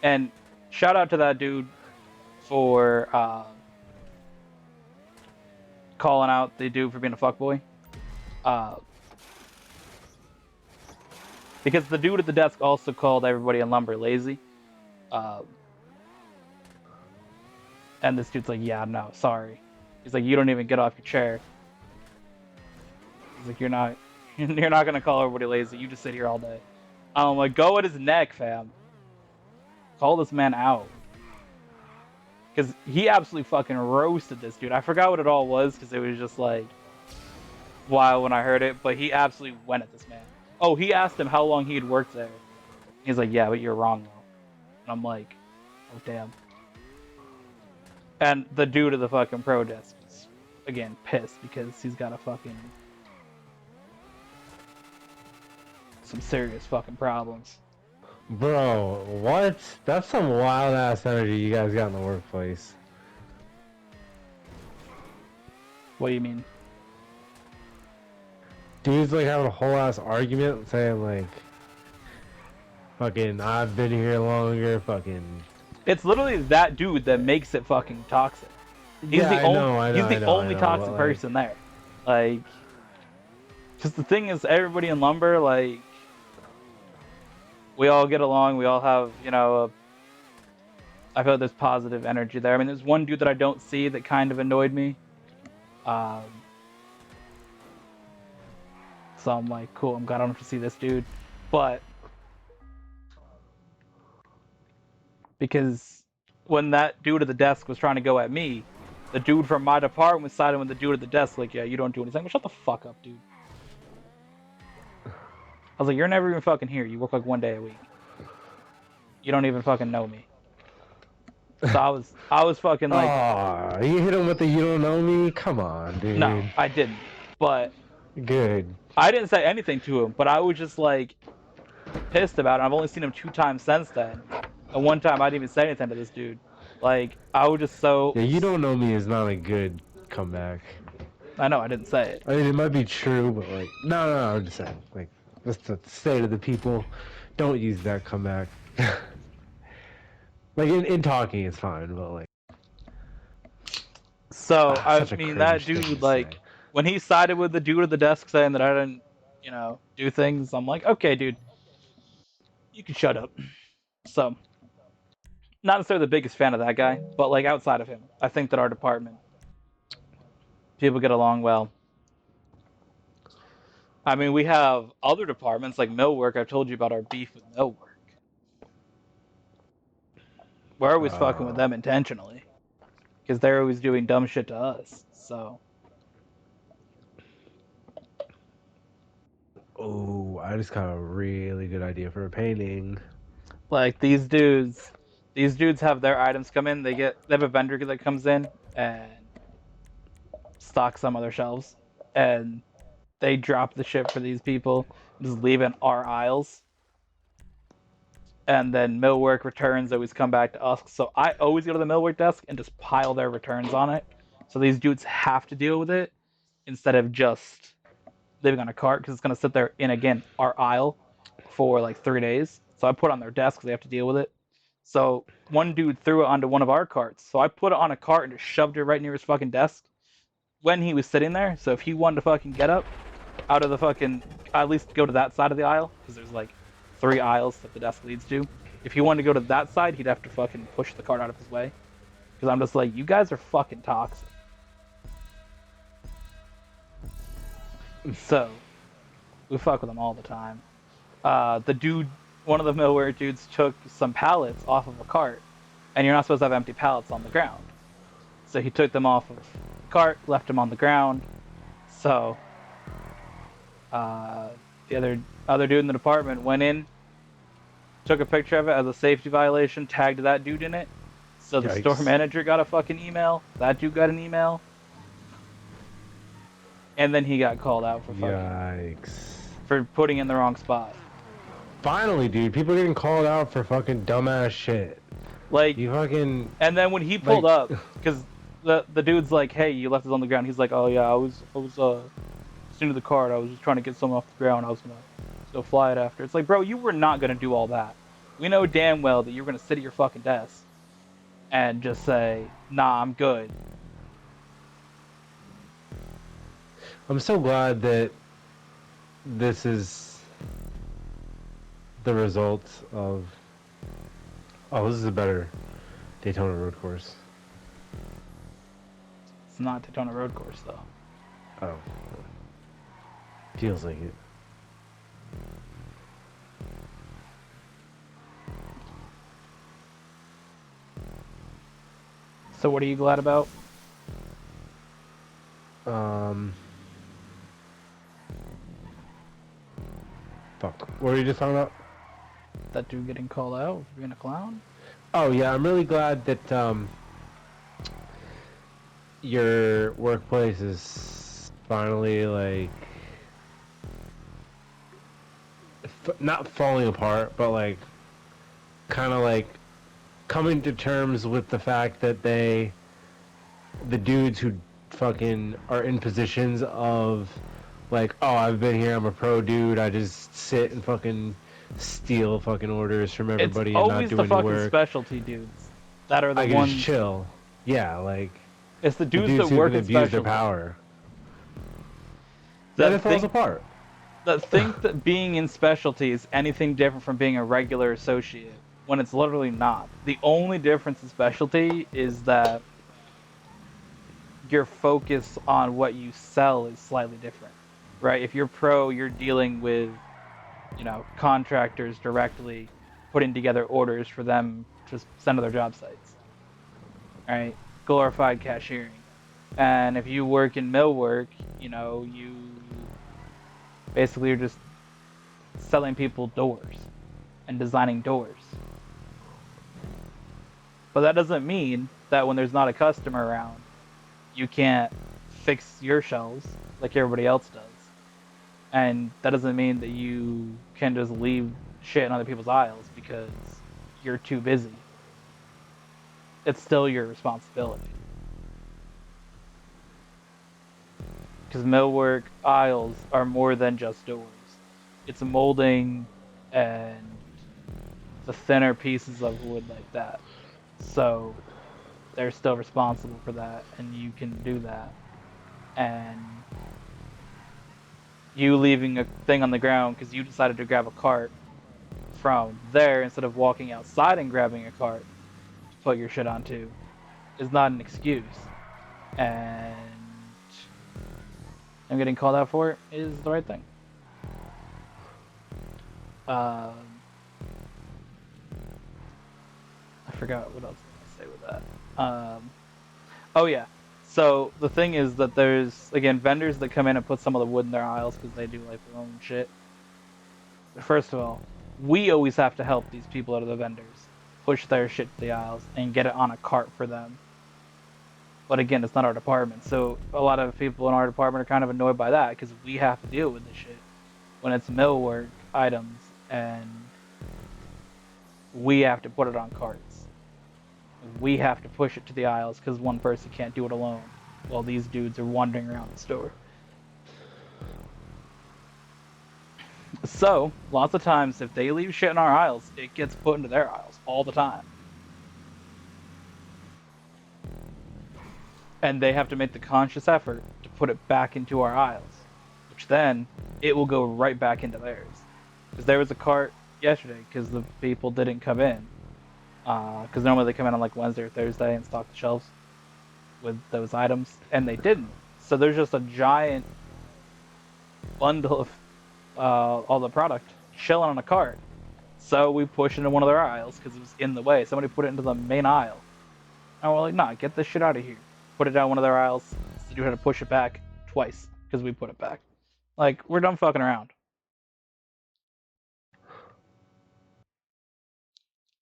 and shout out to that dude for calling out the dude for being a fuckboy. Because the dude at the desk also called everybody in lumber lazy. And this dude's like, yeah, no, sorry. He's like, you don't even get off your chair. He's like, you're not gonna call everybody lazy. You just sit here all day. I'm like, go at his neck, fam. Call this man out. Because he absolutely fucking roasted this dude. I forgot what it all was, because it was just like wild when I heard it, but he absolutely went at this man. Oh, he asked him how long he had worked there. He's like, yeah, but you're wrong, though. And I'm like, oh, damn. And the dude at the fucking pro desk is, again, pissed because he's got a fucking... some serious fucking problems. Bro, what? That's some wild-ass energy you guys got in the workplace. What do you mean? Dude's like having a whole-ass argument saying like, fucking, I've been here longer, fucking... It's literally that dude that makes it fucking toxic. He's yeah, the I he's the only toxic person there. Like, because the thing is, everybody in lumber, like, we all get along. We all have, you know, I feel like there's positive energy there. I mean, there's one dude that I don't see that kind of annoyed me. So I'm like, cool, I'm glad I don't have to see this dude. But because when that dude at the desk was trying to go at me, the dude from my department was siding with the dude at the desk, like, yeah, you don't do anything. Well, shut the fuck up, dude. I was like, you're never even fucking here. You work like 1 day a week. You don't even fucking know me. So I was fucking like... Aw, you hit him with the you don't know me? Come on, dude. No, I didn't. But... Good. I didn't say anything to him, but I was just like pissed about it. I've only seen him 2 times since then. And one time I didn't even say anything to this dude. Like, I was just so... Yeah, you don't know me is not a good comeback. I know, I didn't say it. I mean, it might be true, but like, no, I'm just saying, like, just to say to the people, don't use that comeback. Like, in talking, it's fine, but like... So, I such a mean, that cringe thing dude, to like, say. when he sided with the dude at the desk saying that I didn't, you know, do things, I'm like, okay, dude, you can shut up. So, not necessarily the biggest fan of that guy, but like outside of him, I think that our department, people get along well. I mean, we have other departments like millwork. I've told you about our beef with millwork. We're always fucking with them intentionally because they're always doing dumb shit to us. So. Oh, I just got a really good idea for a painting. Like these dudes have their items come in. They have a vendor that comes in and stocks some of their shelves, and they drop the shit for these people, just leave in our aisles. And then millwork returns always come back to us. So I always go to the millwork desk and just pile their returns on it. So these dudes have to deal with it instead of just leaving on a cart because it's going to sit there in, again, our aisle for like 3 days. So I put it on their desk because they have to deal with it. So one dude threw it onto one of our carts. So I put it on a cart and just shoved it right near his fucking desk when he was sitting there. So if he wanted to fucking get up out of the fucking, at least go to that side of the aisle because there's like 3 aisles that the desk leads to. If he wanted to go to that side, he'd have to fucking push the cart out of his way. Because I'm just like, you guys are fucking toxic. So we fuck with them all the time. The dude, one of the millware dudes, took some pallets off of a cart, and you're not supposed to have empty pallets on the ground. So he took them off of the cart, left them on the ground. So the other dude in the department went in, took a picture of it as a safety violation, tagged that dude in it. So the store manager got a fucking email. That dude got an email. And then he got called out for fucking for putting in the wrong spot. Finally, dude, people are getting called out for fucking dumbass shit. Like, you fucking. And then when he pulled up, because the dude's like, "Hey, you left this on the ground." He's like, "Oh yeah, I was into the cart. I was just trying to get something off the ground. I was gonna go fly it after." It's like, bro, you were not gonna do all that. We know damn well that you're gonna sit at your fucking desk and just say, "Nah, I'm good." I'm so glad that this is the result of. Oh, this is a better Daytona road course. It's not Daytona road course though. Oh. Feels like it. So what are you glad about? Fuck. What were you just talking about? That dude getting called out for being a clown? Oh yeah, I'm really glad that your workplace is finally like not falling apart, but like kind of like coming to terms with the fact that the dudes who fucking are in positions of like, oh, I've been here, I'm a pro dude, I just sit and fucking steal fucking orders from everybody and not do any work. It's always the fucking specialty dudes that are the I ones. Just chill. Yeah, like it's the dudes that who work can in abuse their specialty. power. That it falls apart. That think that being in specialty is anything different from being a regular associate, when it's literally not. The only difference in specialty is that your focus on what you sell is slightly different, right? If you're pro, you're dealing with, contractors directly, putting together orders for them to send to their job sites, right? Glorified cashiering. And if you work in millwork, you basically are just selling people doors and designing doors. But that doesn't mean that when there's not a customer around, you can't fix your shelves like everybody else does. And that doesn't mean that you can just leave shit in other people's aisles because you're too busy. It's still your responsibility. Because millwork aisles are more than just doors. It's molding and the thinner pieces of wood like that. So they're still responsible for that, and you can do that. And you leaving a thing on the ground because you decided to grab a cart from there instead of walking outside and grabbing a cart to put your shit onto is not an excuse. And I'm getting called out for it is the right thing. I forgot what else I was going to say with that. Oh yeah. So the thing is that there's, again, vendors that come in and put some of the wood in their aisles because they do like their own shit. First of all, we always have to help these people that are the vendors push their shit to the aisles and get it on a cart for them. But again, it's not our department, so a lot of people in our department are kind of annoyed by that because we have to deal with this shit when it's millwork items and we have to put it on carts. We have to push it to the aisles because one person can't do it alone. while these dudes are wandering around the store. So, lots of times, if they leave shit in our aisles, it gets put into their aisles all the time. And they have to make the conscious effort to put it back into our aisles, which then it will go right back into theirs. Because there was a cart yesterday because the people didn't come in. Because normally they come in on like Wednesday or Thursday and stock the shelves with those items, and they didn't. So there's just a giant bundle of all the product chilling on a cart. So we pushed into one of their aisles because it was in the way. Somebody put it into the main aisle. And we're like, nah, get this shit out of here. Put it down one of their aisles. So you had to push it back twice because we put it back. Like, we're done fucking around.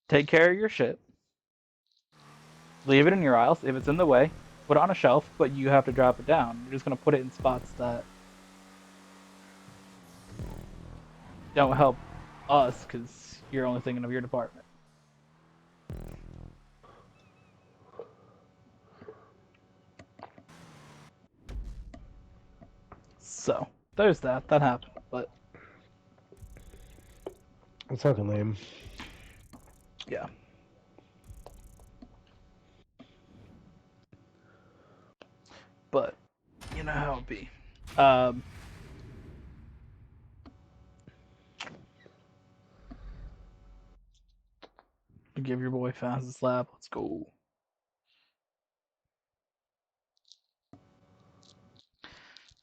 Take care of your shit. Leave it in your aisles. If it's in the way, put it on a shelf, but you have to drop it down. You're just going to put it in spots that don't help us because you're only thinking of your department. So, there's that. That happened. But, It's fucking lame. yeah. But, you know how it be. Give your boy fastest lap. Let's go.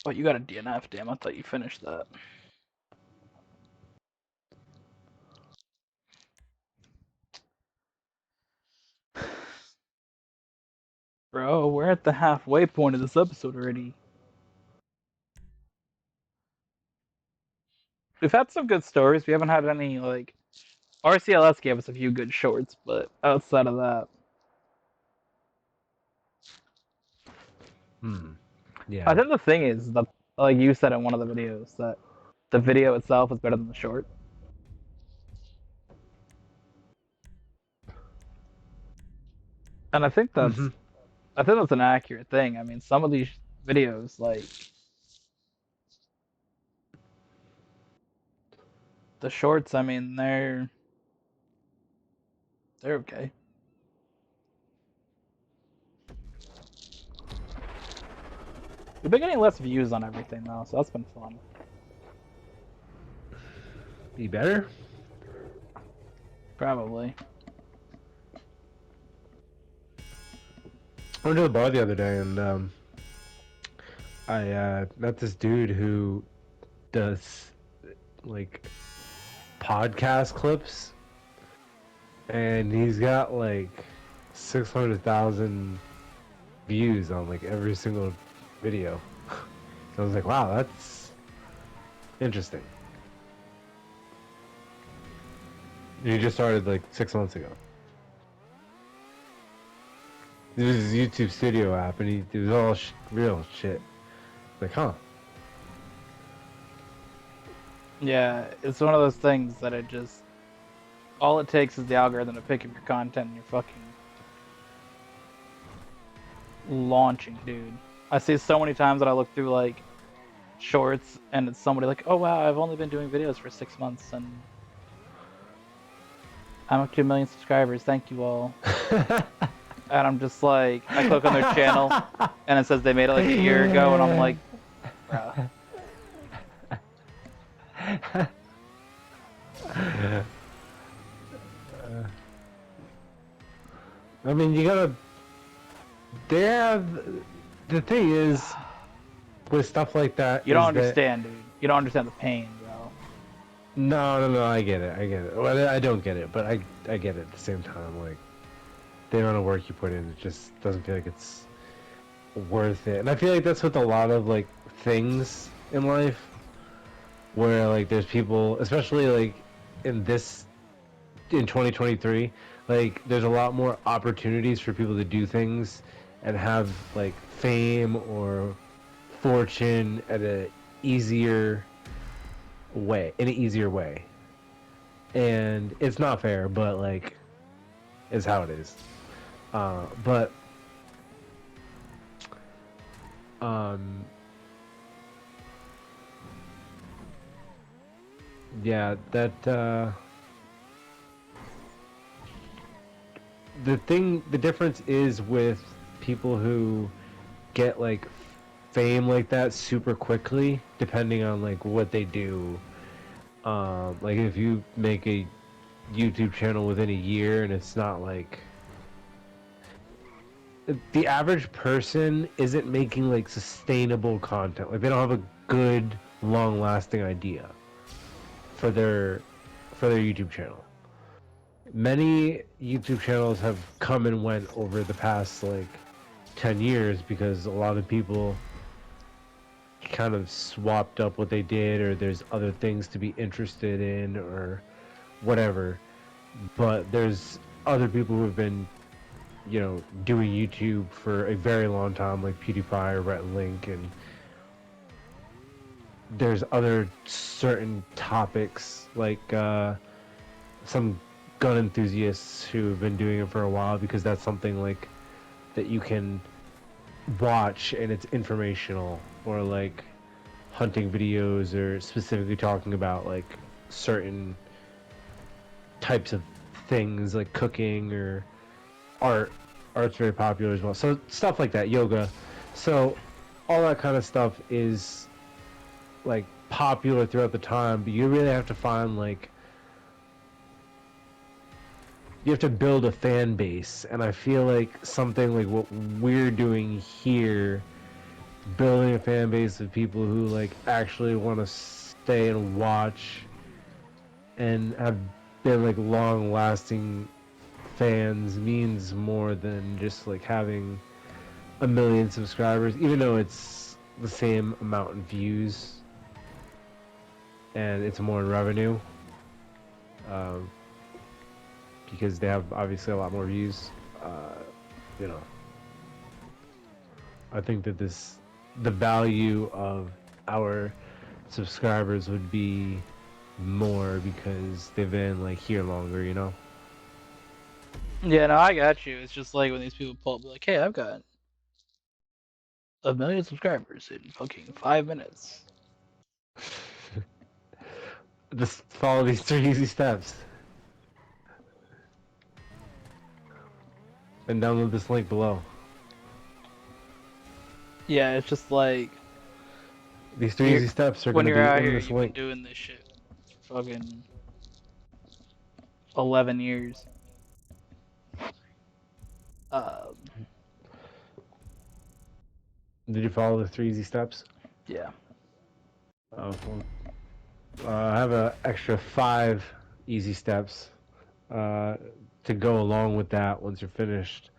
Oh, you got a DNF. Damn, I thought you finished that. Bro, we're at the halfway point of this episode already. We've had some good stories. We haven't had any, like... RCLS gave us a few good shorts, but outside of that... Yeah. I think the thing is, that, like you said in one of the videos, that the video itself is better than the short. And I think that's... Mm-hmm. I think that's an accurate thing. I mean, some of these videos, like... The shorts, I mean, they're okay. We've been getting less views on everything though, so that's been fun. Be better? Probably. I went to the bar the other day and I met this dude who does like podcast clips, and he's got like 600,000 views on like every single video. So I was like, wow, that's interesting. He just started like 6 months ago. This is his YouTube Studio app, and it was all real shit. Like, huh? Yeah, it's one of those things that it just... All it takes is the algorithm to pick up your content and you're fucking... launching, dude. I see so many times that I look through, like, shorts, and it's somebody like, oh wow, I've only been doing videos for 6 months, and... I'm up to 1 million subscribers, thank you all. And I'm just like, I click on their channel, and it says they made it like a year ago, and I'm like, bruh. I mean, you gotta. They have. The thing is, with stuff like that, You don't is that- understand, dude. You don't understand the pain, bro. No, I get it. Well, I don't get it, but I get it at the same time. Like, the amount of work you put in, it just doesn't feel like it's worth it. And I feel like that's with a lot of like things in life, where like there's people, especially like in 2023, like there's a lot more opportunities for people to do things and have like fame or fortune at an easier way, and it's not fair, but like it's how it is. But Um, yeah, the difference is with people who get like fame like that super quickly, depending on like what they do. Like if you make a YouTube channel within a year and it's not like the average person isn't making like sustainable content. Like they don't have a good long lasting idea for their YouTube channel. Many YouTube channels have come and went over the past like 10 years because a lot of people kind of swapped up what they did, or there's other things to be interested in or whatever. But there's other people who have been, you know, doing YouTube for a very long time, like PewDiePie or Rhett and Link, and there's other certain topics like some gun enthusiasts who have been doing it for a while because that's something like that you can watch and it's informational, or like hunting videos, or specifically talking about like certain types of things like cooking or art. Art's very popular as well, so stuff like that, yoga. So all that kind of stuff is like popular throughout the time, but you really have to find like you have to build a fan base, and I feel like something like what we're doing here, building a fan base of people who like actually want to stay and watch and have been like long lasting fans, means more than just like having a million subscribers, even though it's the same amount in views and it's more in revenue, um, because they have obviously a lot more views. You know, I think that the value of our subscribers would be more because they've been like here longer, you know? Yeah, no, I got you. It's just like when these people pull up, like, hey, I've got 1 million subscribers in fucking 5 minutes. Just follow these 3 easy steps and download this link below. Yeah, it's just like These 3 easy steps are when going to you're be out in here, this you've been link. doing this shit for fucking 11 years. Um, Did you follow the 3 easy steps? yeah. Well, I have an extra 5 easy steps uh, to go along with that once you're finished.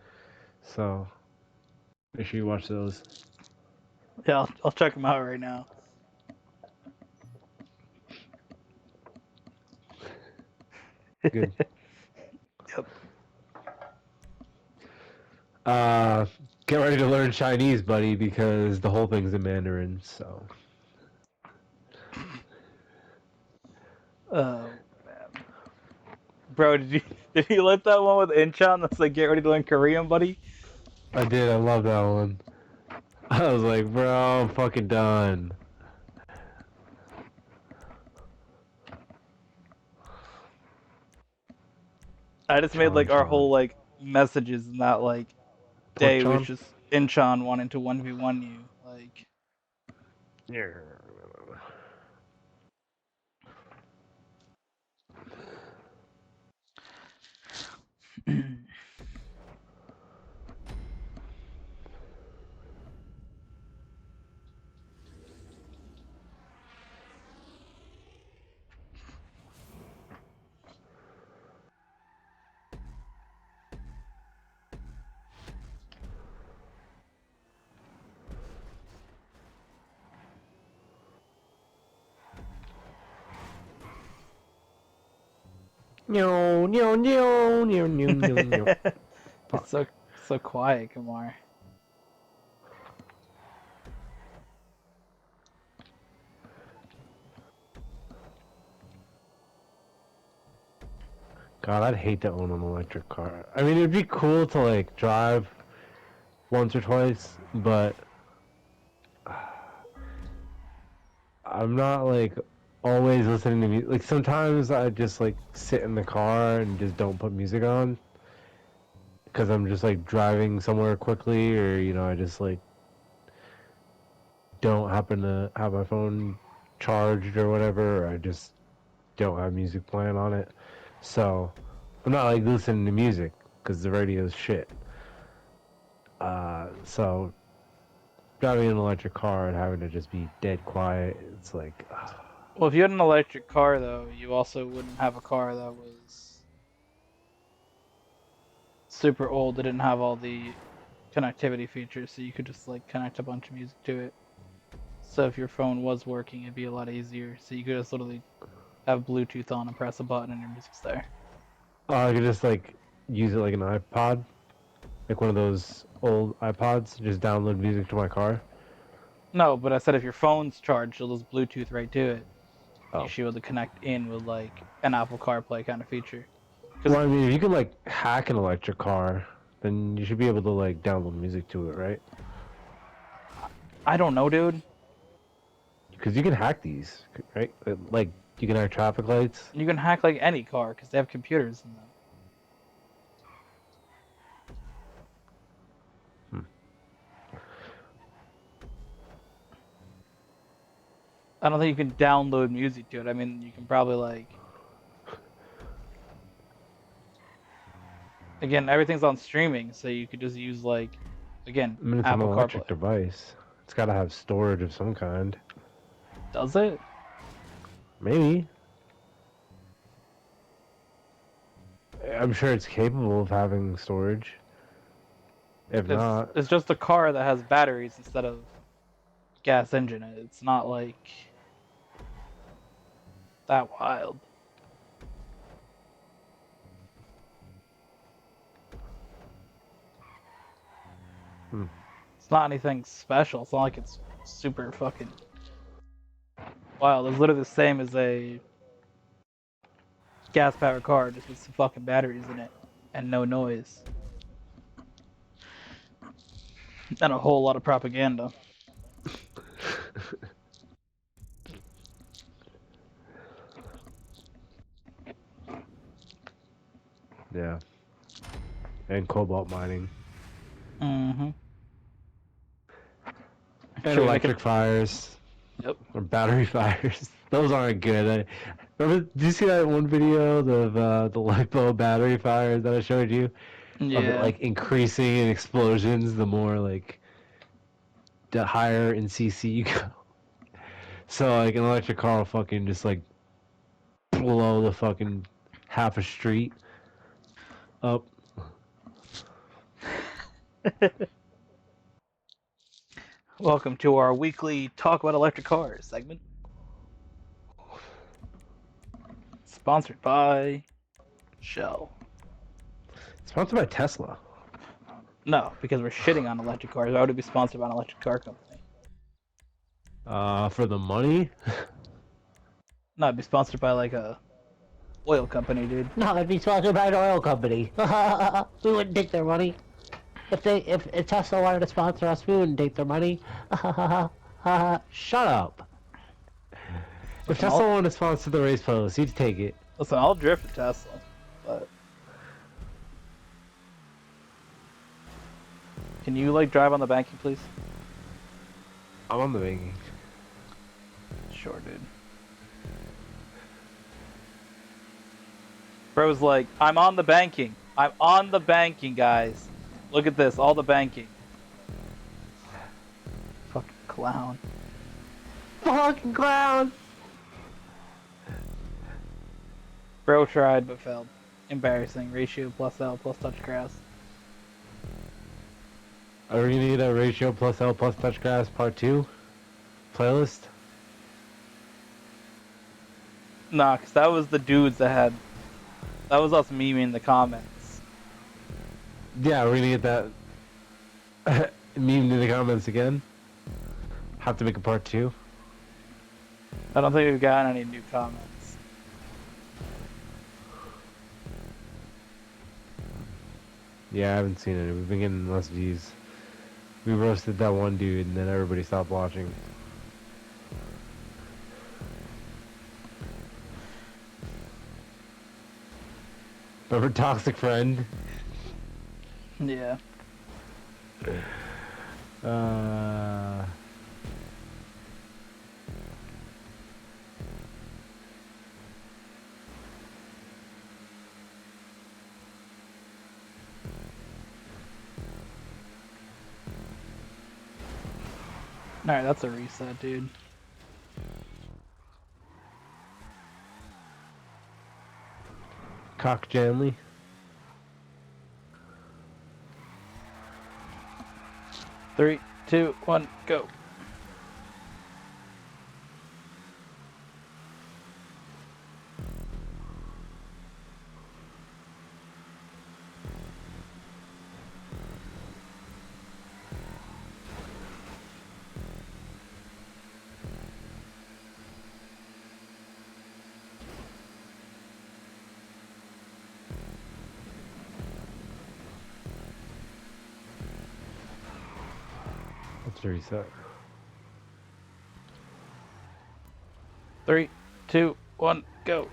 So make sure you watch those. Yeah, I'll check them out right now. Good. Yep. Uh, get ready to learn Chinese, buddy, because the whole thing's in Mandarin. So Oh man, bro, did you let that one with Incheon that's like get ready to learn Korean, buddy? I did. I love that one. I was like, bro, I'm fucking done. I just made Chon like our Chon. whole like messages in that like Pork day was Chon? just Incheon wanting to 1v1 you. Like, Yeah. No, no, no, no, no, no, no. it's Fuck. so quiet, Kamar. God, I'd hate to own an electric car. I mean, it'd be cool to like drive once or twice, but I'm not like always listening to music. Like sometimes I just like sit in the car and just don't put music on because I'm just like driving somewhere quickly, or I just like don't happen to have my phone charged or whatever, or I just don't have music playing on it. So I'm not like listening to music because the radio's shit. So driving an electric car and having to just be dead quiet, it's like, Well, if you had an electric car, though, you also wouldn't have a car that was super old. That didn't have all the connectivity features, so you could just like connect a bunch of music to it. So if your phone was working, it'd be a lot easier. So you could just literally have Bluetooth on and press a button and your music's there. I could just like use it like an iPod, like one of those old iPods, just download music to my car. No, but I said if your phone's charged, you'll just Bluetooth right to it. You Oh. should be able to connect in with like an Apple CarPlay kind of feature. Well, Because I mean, if you can like hack an electric car, then you should be able to like download music to it, right? I don't know, dude. Because you can hack these, right? Like you can hack traffic lights. You can hack like any car because they have computers in them. I don't think you can download music to it. I mean, you can probably like. Again, everything's on streaming, so you could just use like, again, I mean, it's an Apple electric CarPlay. device. It's got to have storage of some kind. Does it? Maybe. I'm sure it's capable of having storage. If not, It's just a car that has batteries instead of gas engine. It's not like that wild. Hmm. It's not anything special. It's not like it's super fucking wild. It's literally the same as a gas powered car, just with some fucking batteries in it and no noise and a whole lot of propaganda. yeah. And cobalt mining. Mm-hmm. And Should we make it? electric fires. Yep. Or battery fires. Those aren't good. Remember, did you see that one video of the lipo battery fires that I showed you? Of it Yeah. like increasing in explosions the more like the higher in CC you go. So like an electric car will fucking just like blow the fucking half a street up. Welcome to our weekly Talk About Electric Cars segment. Sponsored by Shell. Sponsored by Tesla. No, because we're shitting on electric cars. Why would it be sponsored by an electric car company? For the money. No, it'd be sponsored by like a oil company, dude. No, it'd be sponsored by an oil company. We wouldn't take their money. If Tesla wanted to sponsor us, we wouldn't take their money. Shut up. If Listen, Tesla wanted to sponsor the race post, you'd take it. Listen, I'll drift a Tesla, but can you like drive on the banking, please? I'm on the banking. Sure, dude. Bro's like, I'm on the banking. I'm on the banking, guys. Look at this, all the banking. Fucking clown. Fucking clown! Bro tried but failed. Embarrassing. Ratio plus L plus touch grass. Are we gonna need a ratio plus L plus touch grass part 2 playlist? Nah, cause that was the dudes that had. That was us memeing the comments. Yeah, we're gonna get that meme in the comments again. Have to make a part 2. I don't think we've gotten any new comments. Yeah, I haven't seen it. We've been getting less views. We roasted that one dude and then everybody stopped watching. Remember Toxic Friend? Yeah. Uh... Alright, that's a reset, dude. Cock Janley. 3, 2, 1, go. Let's reset. 3, 2, 1, go.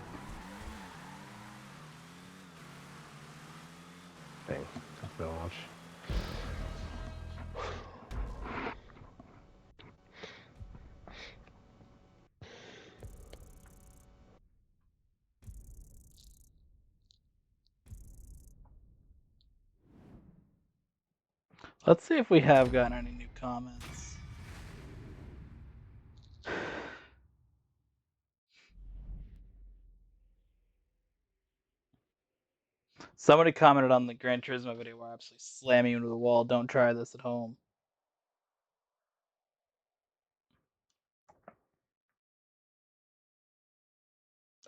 Dang, that's the launch. Let's see if we have gotten any new comments. Somebody commented on the Gran Turismo video where I absolutely slam you into the wall. Don't try this at home.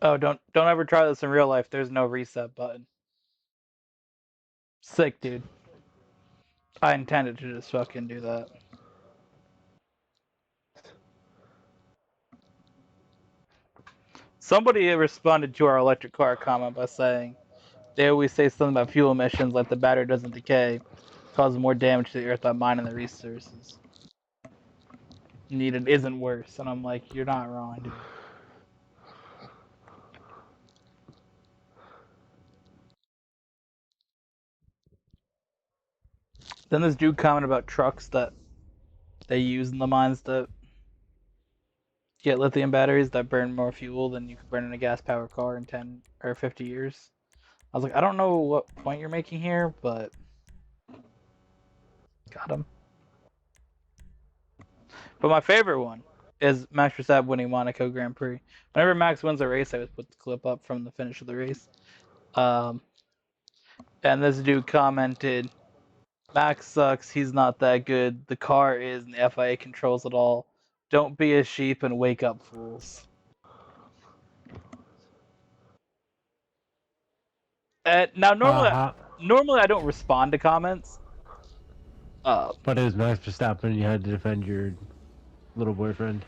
Oh, don't ever try this in real life. There's no reset button. Sick, dude. I intended to just fucking do that. Somebody responded to our electric car comment by saying they always say something about fuel emissions like the battery doesn't decay, causes more damage to the earth by mining the resources needed isn't worse. And I'm like, you're not wrong, dude. Then this dude commented about trucks that they use in the mines to get lithium batteries that burn more fuel than you could burn in a gas powered car in 10 or 50 years. I was like, I don't know what point you're making here, but got him. But my favorite one is Max Verstappen winning Monaco Grand Prix. Whenever Max wins a race, I always put the clip up from the finish of the race. And this dude commented, Max sucks, he's not that good. The car is, and the FIA controls it all. Don't be a sheep and wake up, fools. Now, normally I don't respond to comments. But it was Max Verstappen and you had to defend your little boyfriend.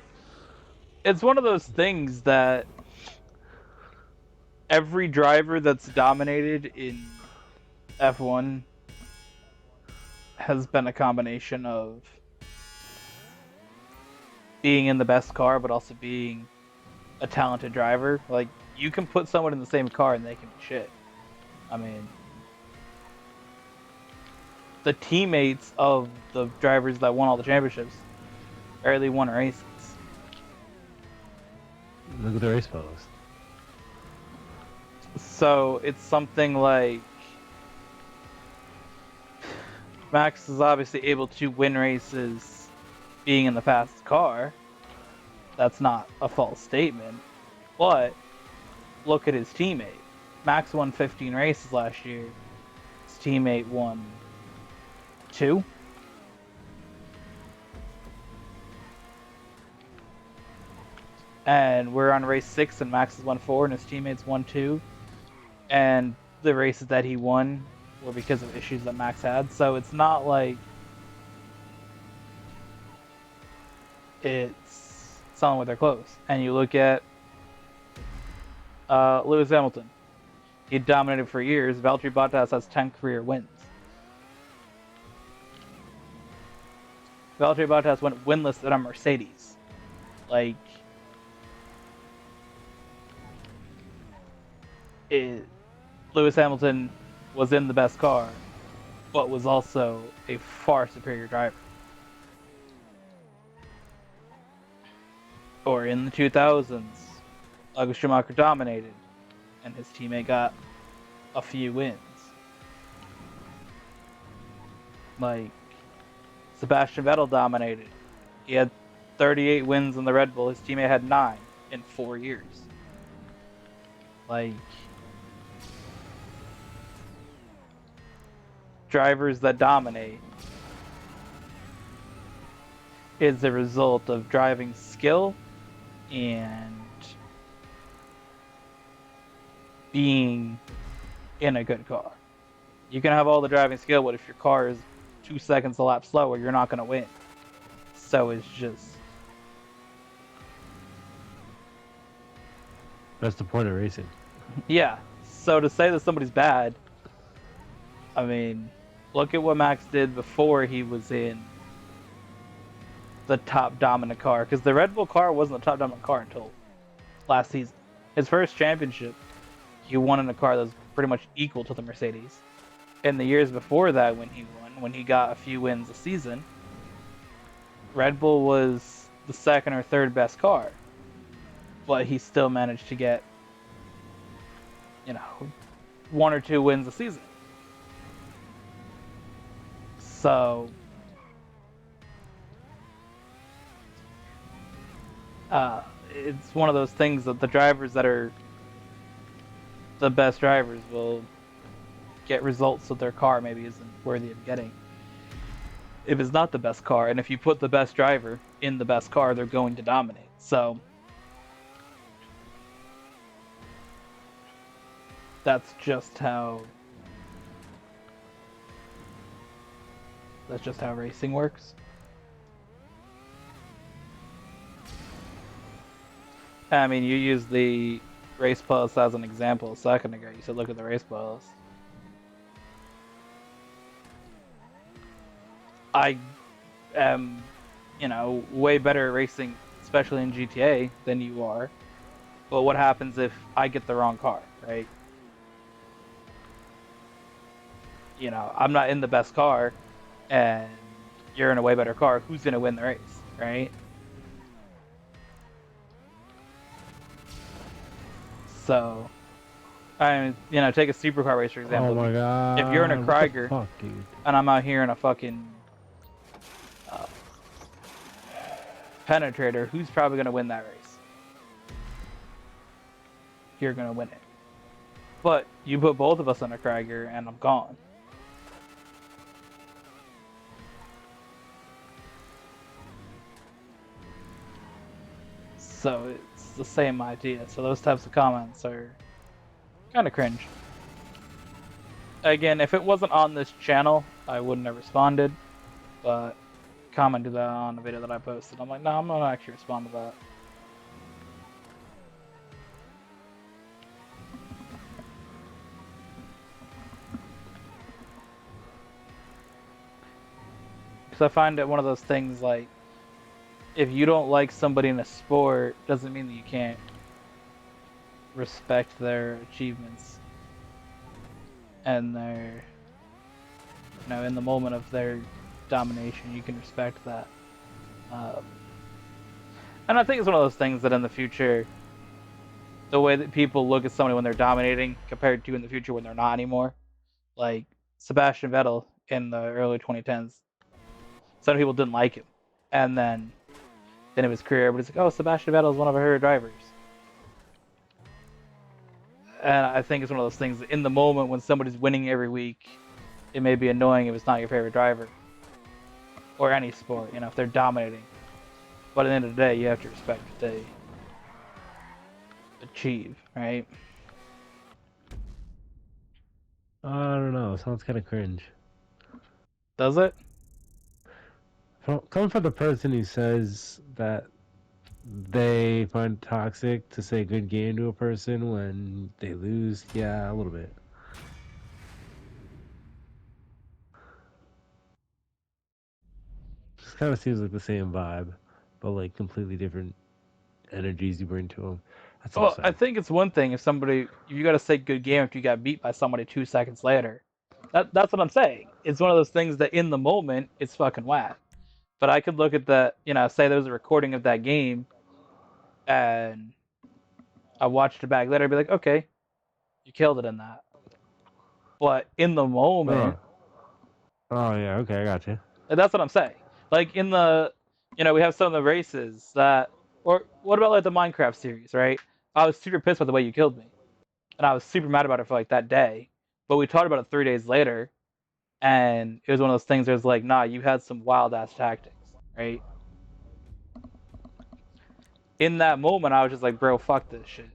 It's one of those things that every driver that's dominated in F1 has been a combination of being in the best car, but also being a talented driver. Like, you can put someone in the same car and they can be shit. I mean, the teammates of the drivers that won all the championships barely won races. Look at the race photos. So it's something like Max is obviously able to win races being in the fast car. That's not a false statement. But look at his teammate. Max won 15 races last year. His teammate won 2. And we're on race 6 and Max has won 4 and his teammates won 2. And the races that he won were because of issues that Max had. So it's not like it's selling with their clothes. And you look at Lewis Hamilton. He dominated for years. Valtteri Bottas has 10 career wins. Valtteri Bottas went winless at a Mercedes. Like, Lewis Hamilton was in the best car, but was also a far superior driver. Or in the 2000s, Michael Schumacher dominated, and his teammate got a few wins. Like, Sebastian Vettel dominated. He had 38 wins in the Red Bull. His teammate had 9 in 4 years. Like, drivers that dominate is the result of driving skill and being in a good car. You can have all the driving skill, but if your car is 2 seconds a lap slower, you're not going to win. So it's just... That's the point of racing. Yeah. So to say that somebody's bad, I mean, look at what Max did before he was in the top dominant car. Because the Red Bull car wasn't the top dominant car until last season. His first championship, he won in a car that was pretty much equal to the Mercedes. In the years before that, when he won, when he got a few wins a season, Red Bull was the second or third best car. But he still managed to get, 1 or 2 wins a season. So, it's one of those things that the drivers that are the best drivers will get results that their car maybe isn't worthy of getting. If it's not the best car, and if you put the best driver in the best car, they're going to dominate. So, that's just how racing works. I mean, you used the race plus as an example a second ago. You said look at the race plus. I am, way better at racing, especially in GTA, than you are. But what happens if I get the wrong car, right? I'm not in the best car, and you're in a way better car. Who's going to win the race, right? So, I mean, take a supercar race, for example. Oh my god. If you're in a Krieger, fuck, dude? and I'm out here in a fucking penetrator, who's probably going to win that race? You're going to win it. But you put both of us on a Krieger, and I'm gone. So it's the same idea. So those types of comments are kind of cringe. Again, if it wasn't on this channel, I wouldn't have responded. But commented that on a video that I posted. I'm like, no, I'm not actually respond to that. Because I find it one of those things like, if you don't like somebody in a sport, doesn't mean that you can't respect their achievements and their, in the moment of their domination, you can respect that. And I think it's one of those things that in the future, the way that people look at somebody when they're dominating compared to in the future when they're not anymore, like Sebastian Vettel in the early 2010s, some people didn't like him, and then of his career, but it's like, oh, Sebastian Vettel is one of our favorite drivers. And I think it's one of those things that in the moment when somebody's winning every week, it may be annoying if it's not your favorite driver. Or any sport, if they're dominating. But at the end of the day, you have to respect what they achieve, right? I don't know. Sounds kind of cringe. Does it? Coming from the person who says that they find it toxic to say good game to a person when they lose, yeah, a little bit. Just kind of seems like the same vibe, but like completely different energies you bring to them. That's all Well, I sad. think it's one thing if you got to say good game if you got beat by somebody 2 seconds later. That's what I'm saying. It's one of those things that in the moment it's fucking whack. But I could look at that, say there was a recording of that game, and I watched it back later, and be like, okay, you killed it in that. But in the moment, Oh, oh yeah, okay, I got you. that's what I'm saying. Like in the, we have some of the races that, or what about like the Minecraft series, right? I was super pissed with the way you killed me, and I was super mad about it for like that day. But we talked about it 3 days later, and it was one of those things. Where it was like, nah, you had some wild ass tactics, right? In that moment, I was just like, bro, fuck this shit.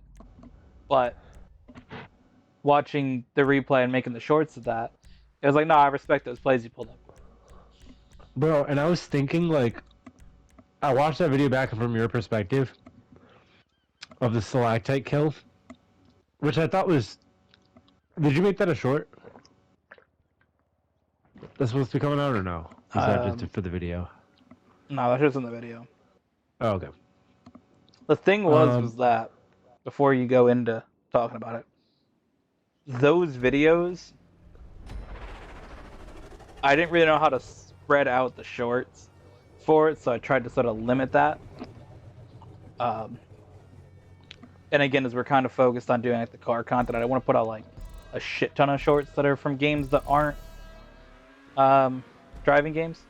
But watching the replay and making the shorts of that, it was like, no, I respect those plays you pulled up. Bro, and I was thinking, like, I watched that video back from your perspective of the stalactite kill, which I thought was. Did you make that a short? That's supposed to be coming out or no? Is that just Um, for the video? no, that's just in the video. Oh, okay. The thing was Um, that before you go into talking about it, those videos, I didn't really know how to spread out the shorts for it, so I tried to sort of limit that. Um, and again, as we're kind of focused on doing like the car content, I don't want to put out like a shit ton of shorts that are from games that aren't driving games.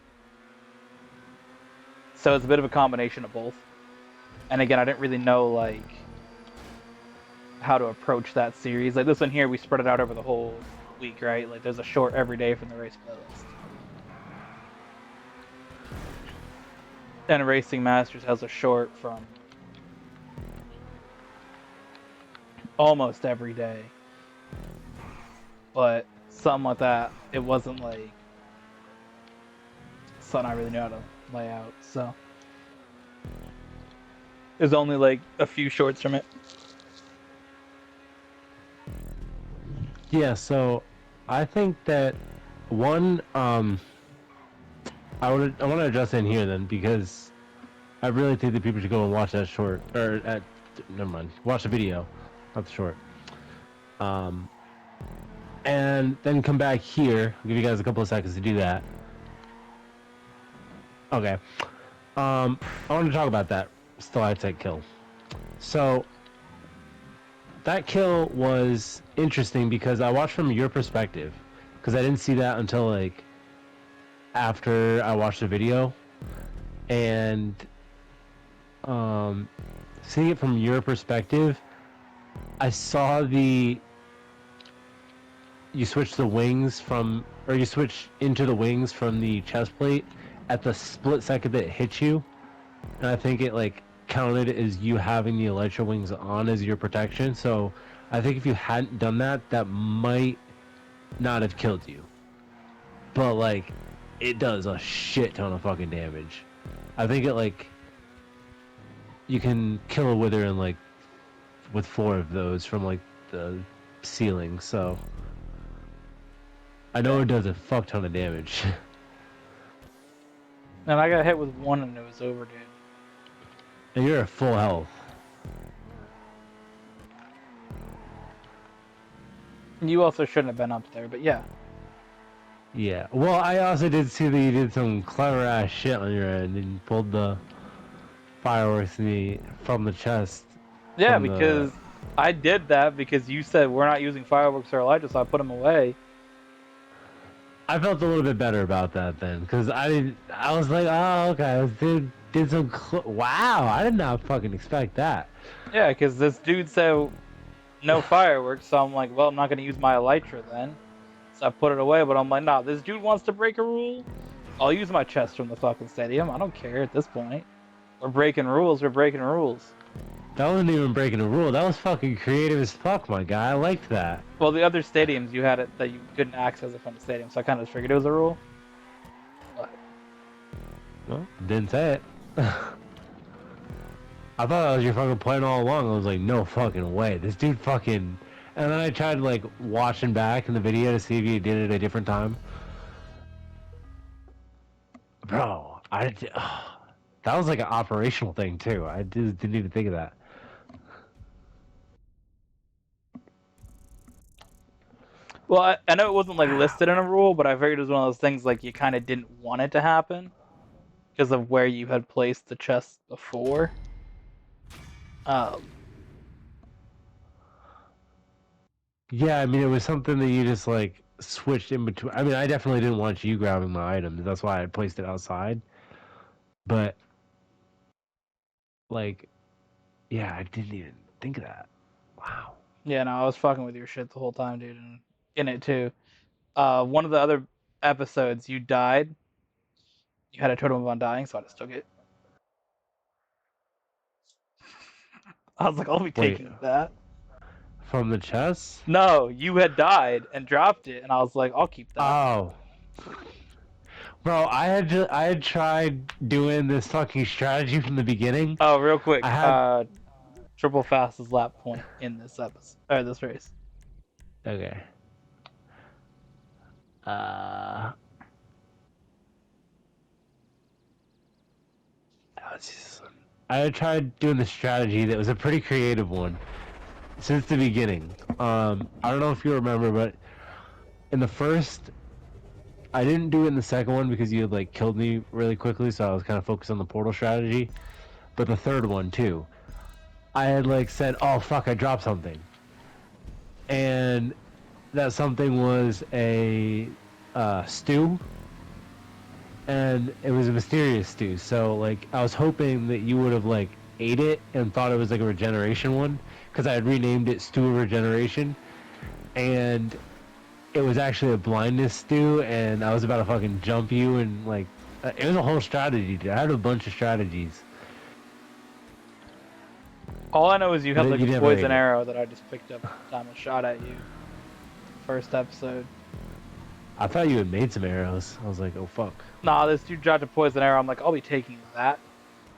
So it's a bit of a combination of both. And again, I didn't really know like how to approach that series. Like this one here, we spread it out over the whole week, right? Like there's a short every day from the race playlist. And Racing Masters has a short from almost every day. But something like that, it wasn't like something I really knew how to lay out. So there's only like a few shorts from it. yeah, so I think that one, I want to address in here then because I really think that people should go and watch that short or never mind, watch the video, not the short. And then come back here. I'll give you guys a couple of seconds to do that. Okay. I want to talk about that stalactite kill. So that kill was interesting because I watched from your perspective because I didn't see that until like after I watched the video, and seeing it from your perspective, I saw you switch the wings from, or you switch into the wings from the chest plate at the split second that it hit you, and I think it like counted as you having the elytra wings on as your protection. So I think if you hadn't done that, that might not have killed you. But like, it does a shit ton of fucking damage. I think it like you can kill a wither in like with 4 of those from like the ceiling. So I know it does a fuck ton of damage. And I got hit with one and it was over, dude. And you're at full health. You also shouldn't have been up there, but yeah. Yeah. Well, I also did see that you did some clever ass shit on your end and pulled the fireworks from the chest. Yeah, From because I did that because you said we're not using fireworks or elytra, so I put them away. I felt a little bit better about that then, because I was like, oh, okay, this dude did some. Wow, I did not fucking expect that. Yeah, because this dude said no fireworks, so I'm like, well, I'm not going to use my elytra then. So I put it away, but I'm like, nah, this dude wants to break a rule. I'll use my chest from the fucking stadium. I don't care at this point. We're breaking rules. We're breaking rules. That wasn't even breaking a rule. That was fucking creative as fuck, my guy. I liked that. Well, the other stadiums, you had it that you couldn't access it from the stadium, so I kind of figured it was a rule. But Well, didn't say it. I thought that was your fucking plan all along. I was like, no fucking way. This dude fucking... And then I tried, like, watching back in the video to see if you did it at a different time. Bro, That was like an operational thing too. I didn't even think of that. Well, I know it wasn't like listed in a rule, but I figured it was one of those things like you kind of didn't want it to happen because of where you had placed the chest before. Um, Yeah, I mean, it was something that you just like switched in between. I mean, I definitely didn't want you grabbing my items. That's why I placed it outside. But like, yeah, I didn't even think of that. Wow. yeah, no, I was fucking with your shit the whole time, dude, and in it too. One of the other episodes, you died. You had a totem of undying, so I just took it. I was like, I'll be Wait, taking that. from the chest? No, you had died and dropped it, and I was like, I'll keep that. Oh, bro, I had tried doing this fucking strategy from the beginning. Oh, real quick, I had triple fastest lap point in this episode or this race. okay. Uh, I had tried doing the strategy that was a pretty creative one since the beginning. I don't know if you remember, but in the first, I didn't do it in the second one because you had like killed me really quickly, so I was kind of focused on the portal strategy. But the third one too, I had like said, "Oh fuck, I dropped something," and that something was a stew, and it was a mysterious stew. So like, I was hoping that you would have like ate it and thought it was like a regeneration one, because I had renamed it Stew of Regeneration, and it was actually a blindness stew, and I was about to fucking jump you, and like, it was a whole strategy, dude. I had a bunch of strategies. All I know is you But had like you a never ate poison it. arrow that I just picked up at the time I shot at you. First episode. I thought you had made some arrows. I was like, oh fuck. Nah, this dude dropped a poison arrow. I'm like, I'll be taking that.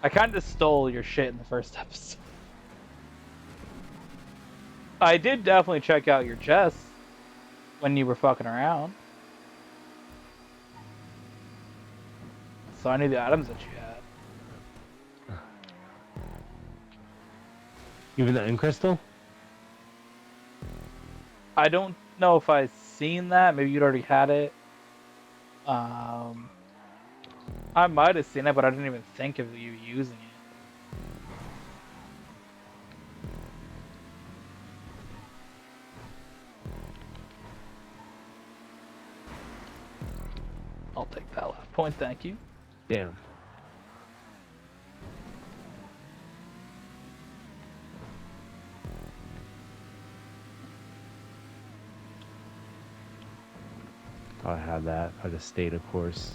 I kind of stole your shit in the first episode. I did definitely check out your chest when you were fucking around. So I knew the items that you had. Even the end crystal? I don't know if I seen that. Maybe you'd already had it. I might have seen it, but I didn't even think of you using it. I'll take that last point, thank you. Damn. Thought I had that. I just stayed, of course.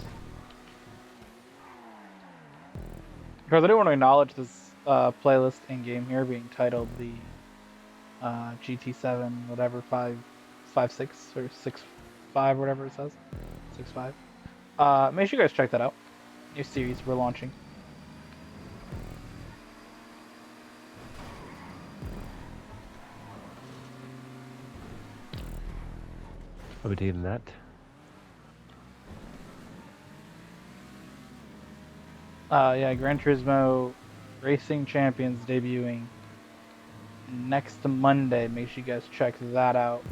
Because I do want to acknowledge this playlist in game here being titled the GT7 whatever 556 or 65 whatever it says 65. Make sure you guys check that out. New series we're launching. I'll be taking that. Yeah, Gran Turismo Racing Champions debuting next Monday. Make sure you guys check that out.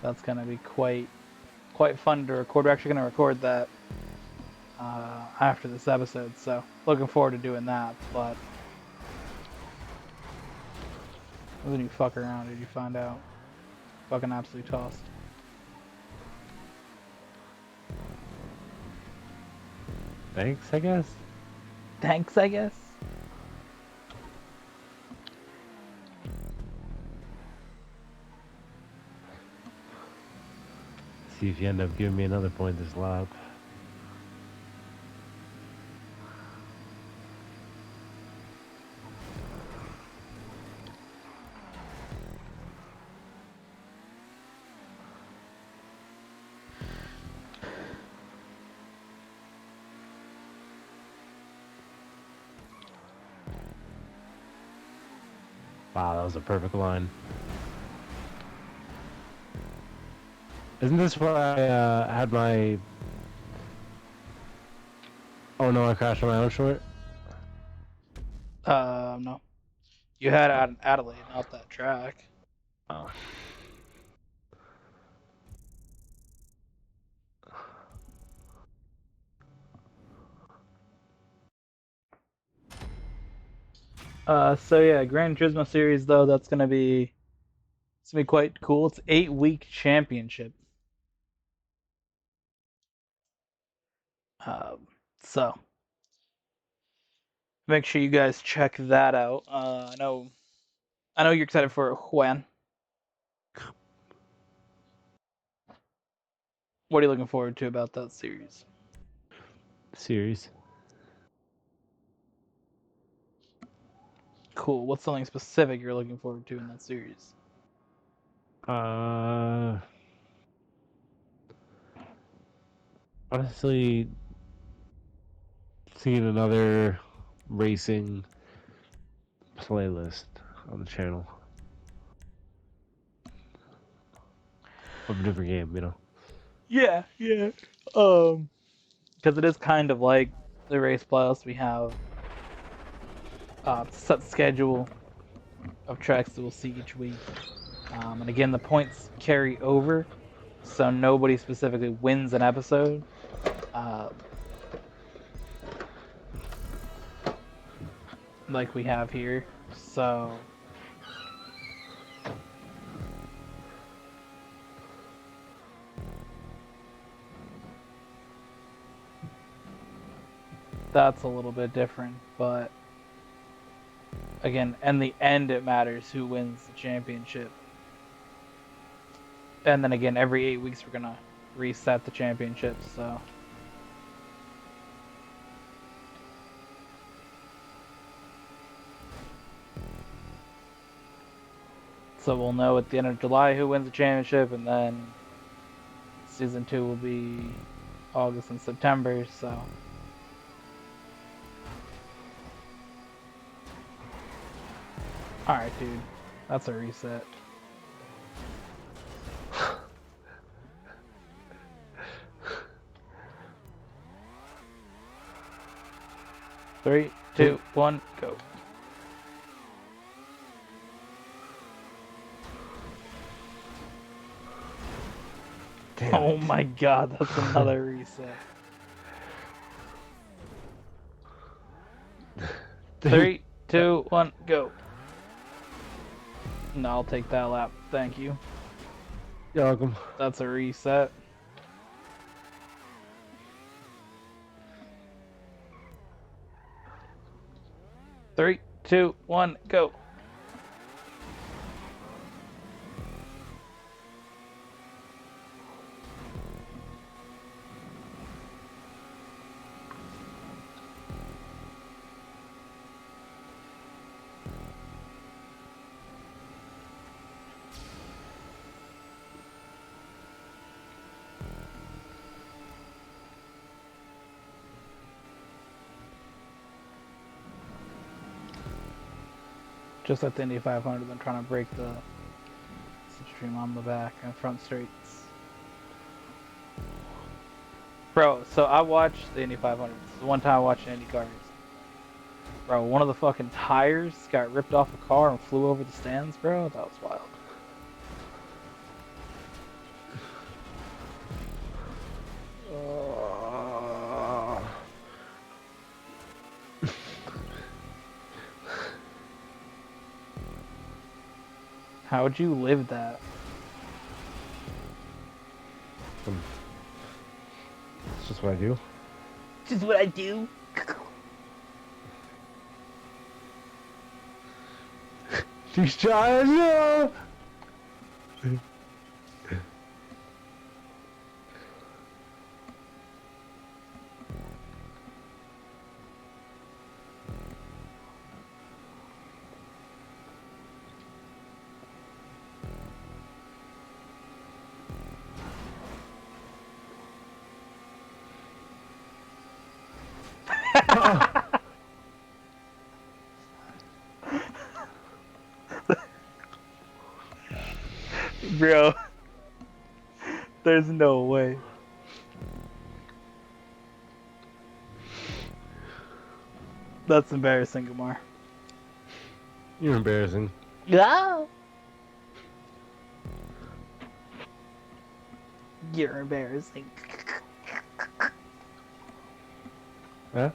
That's gonna be quite fun to record. We're actually gonna record that after this episode, so looking forward to doing that. But when you fuck around, did you find out? Fucking absolutely tossed. Thanks, I guess. Thanks, I guess. See if you end up giving me another point this lap. Wow, that was a perfect line. Isn't this where I had my Oh no, I crashed on my own short. No. You had Adelaide, not that track. Oh. So yeah, Gran Turismo series though, it's gonna be quite cool. It's 8-week championship. So make sure you guys check that out. I know you're excited for Juan. What are you looking forward to about that series? Series. Cool. What's something specific you're looking forward to in that series? Honestly, seeing another racing playlist on the channel of a different game, you know. Yeah, yeah. Because it is kind of like the race playoffs. We have set schedule of tracks that we'll see each week. And again, the points carry over, so nobody specifically wins an episode. Like we have here. So that's a little bit different, but again, in the end, it matters who wins the championship. And then again, every 8 weeks, we're gonna reset the championships. So we'll know at the end of July who wins the championship, and then season 2 will be August and September. So. Alright, dude. That's a reset. Three, two, one, go. Damn Oh it. my god, that's another reset. 3, 2, 1, go. No, I'll take that lap. Thank you. You're welcome. That's a reset. Three, two, one, go. Just like the Indy 500, I'm trying to break the slipstream on the back and front straights. Bro, so I watched the Indy 500. This is the one time I watched Indy cars. Bro, one of the fucking tires got ripped off a car and flew over the stands, bro. That was wild. How would you live that? It's just what I do. Just what I do. She's trying. Bro, there's no way. That's embarrassing, Gamar. You're embarrassing. Yeah. You're embarrassing. Huh?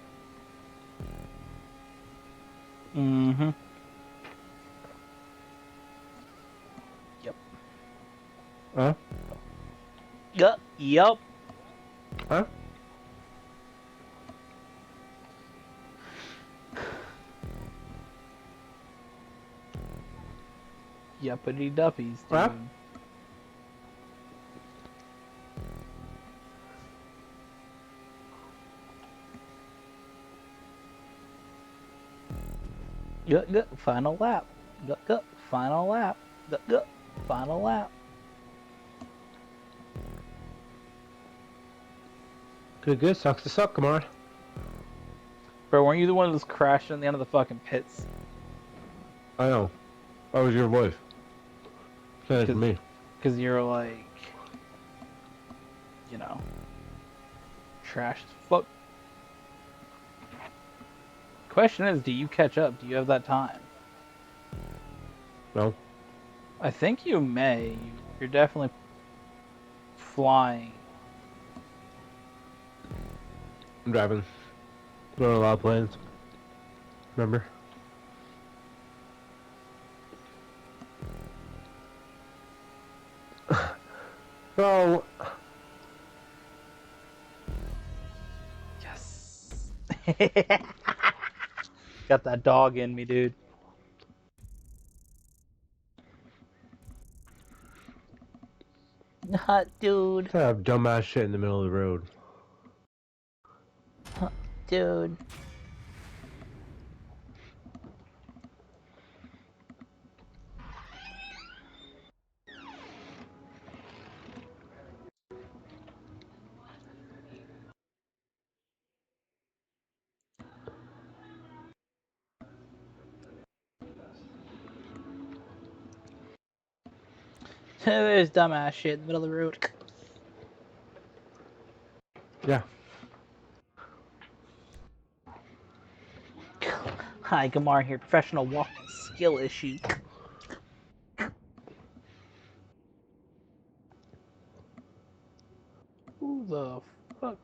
Mm-hmm. Yep. Huh? Yep. Huh? Yuppity duppies, dude. Huh? Final lap. Final lap. Final lap. Good. Sucks to suck. Come on. Bro, weren't you the one that was crashing at the end of the fucking pits? I know. I was your wife. Said it to me. Because you're like, you know, trash as fuck. Question is, do you catch up? Do you have that time? No. I think you may. You're definitely flying. I'm driving. Going on a lot of planes. Remember? So. Yes. Got that dog in me, dude. Hot dude. I have dumbass shit in the middle of the road. Dude. There's dumbass shit in the middle of the road. Yeah. Hi, Gamar here. Professional walking skill issue. Who the fuck?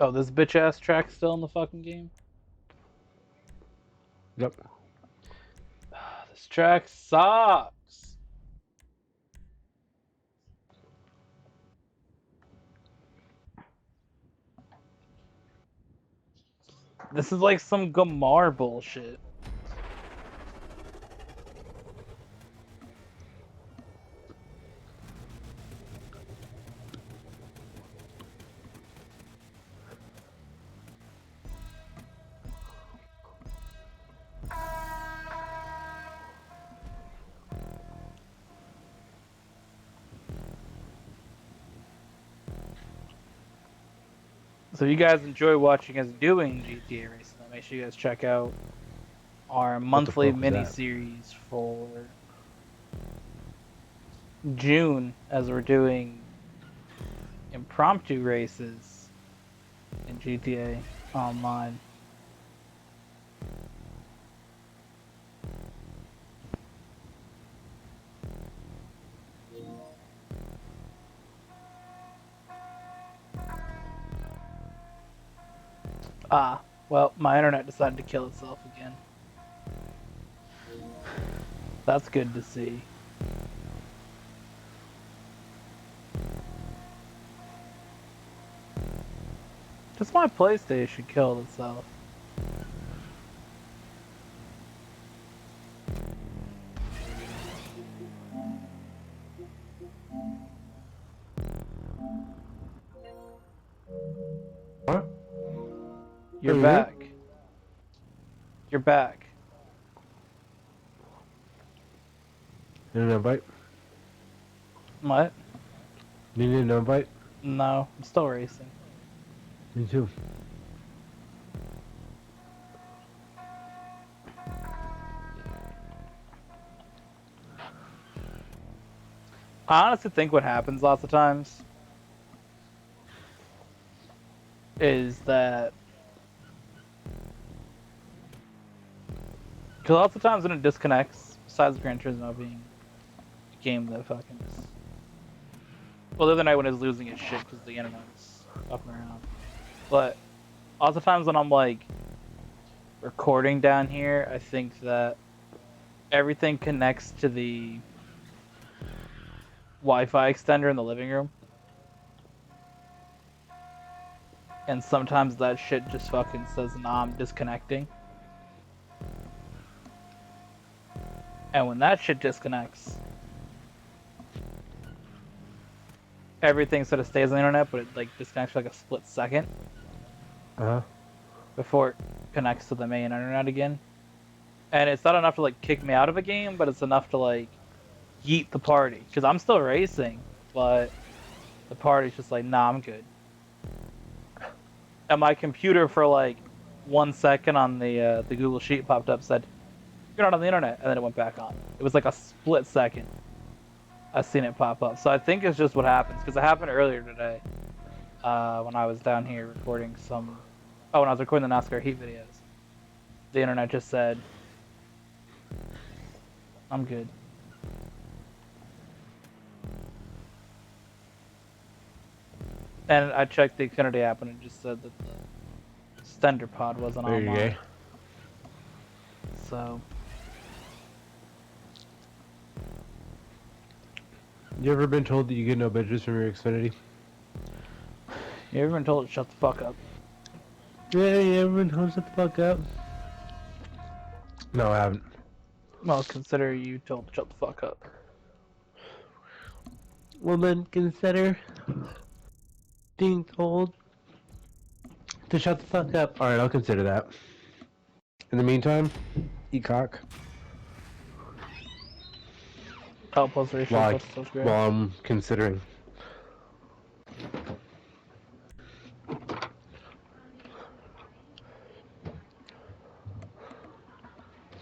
Oh, this bitch ass track's still in the fucking game? Yep. This track sucks. This is like some Gamar bullshit. So if you guys enjoy watching us doing GTA racing, make sure you guys check out our monthly fuck was that? mini-series for June, as we're doing impromptu races in GTA Online. Ah, well, my internet decided to kill itself again. That's good to see. Just my PlayStation killed itself. What? You're Are you back. You're back. Need an invite? What? You need an invite? No, I'm still racing. Me too. I honestly think what happens lots of times is that because lots of times when it disconnects, besides Gran Turismo being a game that fucking is. Well, the other night when it was losing its shit because the internet was up and around. But lots of times when I'm like recording down here, I think that everything connects to the Wi-Fi extender in the living room. And sometimes that shit just fucking says, nah, I'm disconnecting. And when that shit disconnects, everything sort of stays on the internet, but it like disconnects for like a split second Uh-huh. before it connects to the main internet again. And it's not enough to like kick me out of a game, but it's enough to like yeet the party. Because I'm still racing, but the party's just like, nah, I'm good. And my computer for like 1 second on the Google Sheet popped up, said, you're not on the internet, and then it went back on. It was like a split second. I seen it pop up. So I think it's just what happens, because it happened earlier today when I was down here recording some... Oh, when I was recording the NASCAR Heat videos. The internet just said, I'm good. And I checked the Xfinity app and it just said that the Stender pod wasn't There you online. go. So, You ever been told that you get no bitches from your Xfinity? you ever been told to shut the fuck up? Yeah, you ever been told to shut the fuck up? No, I haven't. Well, consider you told to shut the fuck up. Well, then consider being told to shut the fuck up. Alright, I'll consider that. In the meantime, eat cock. Help us ratio While, plus subscribe. while I'm considering.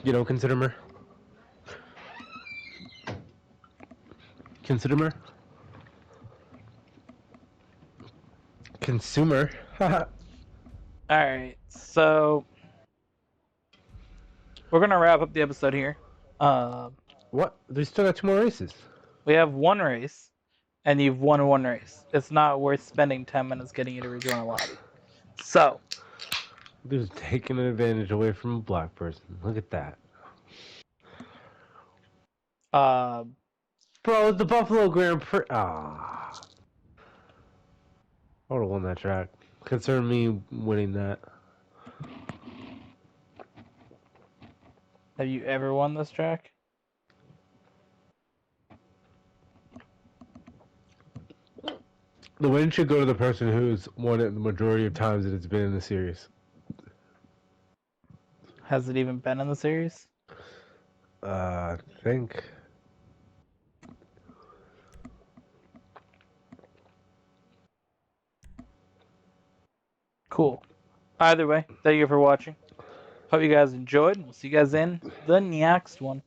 You don't consider me? Consider me? Consumer? Alright, so we're gonna wrap up the episode here. What? There's still got 2 more races. We have one race, and you've won one race. It's not worth spending 10 minutes getting you to rejoin a lobby. So, Dude's taking an advantage away from a black person. Look at that. Bro, the Buffalo Grand Prix. Ah. I would have won that track. Consider me winning that. have you ever won this track? The win should go to the person who's won it the majority of times that it's been in the series. Has it even been in the series? I think. Cool. Either way, thank you for watching. Hope you guys enjoyed, and we'll see you guys in the next one.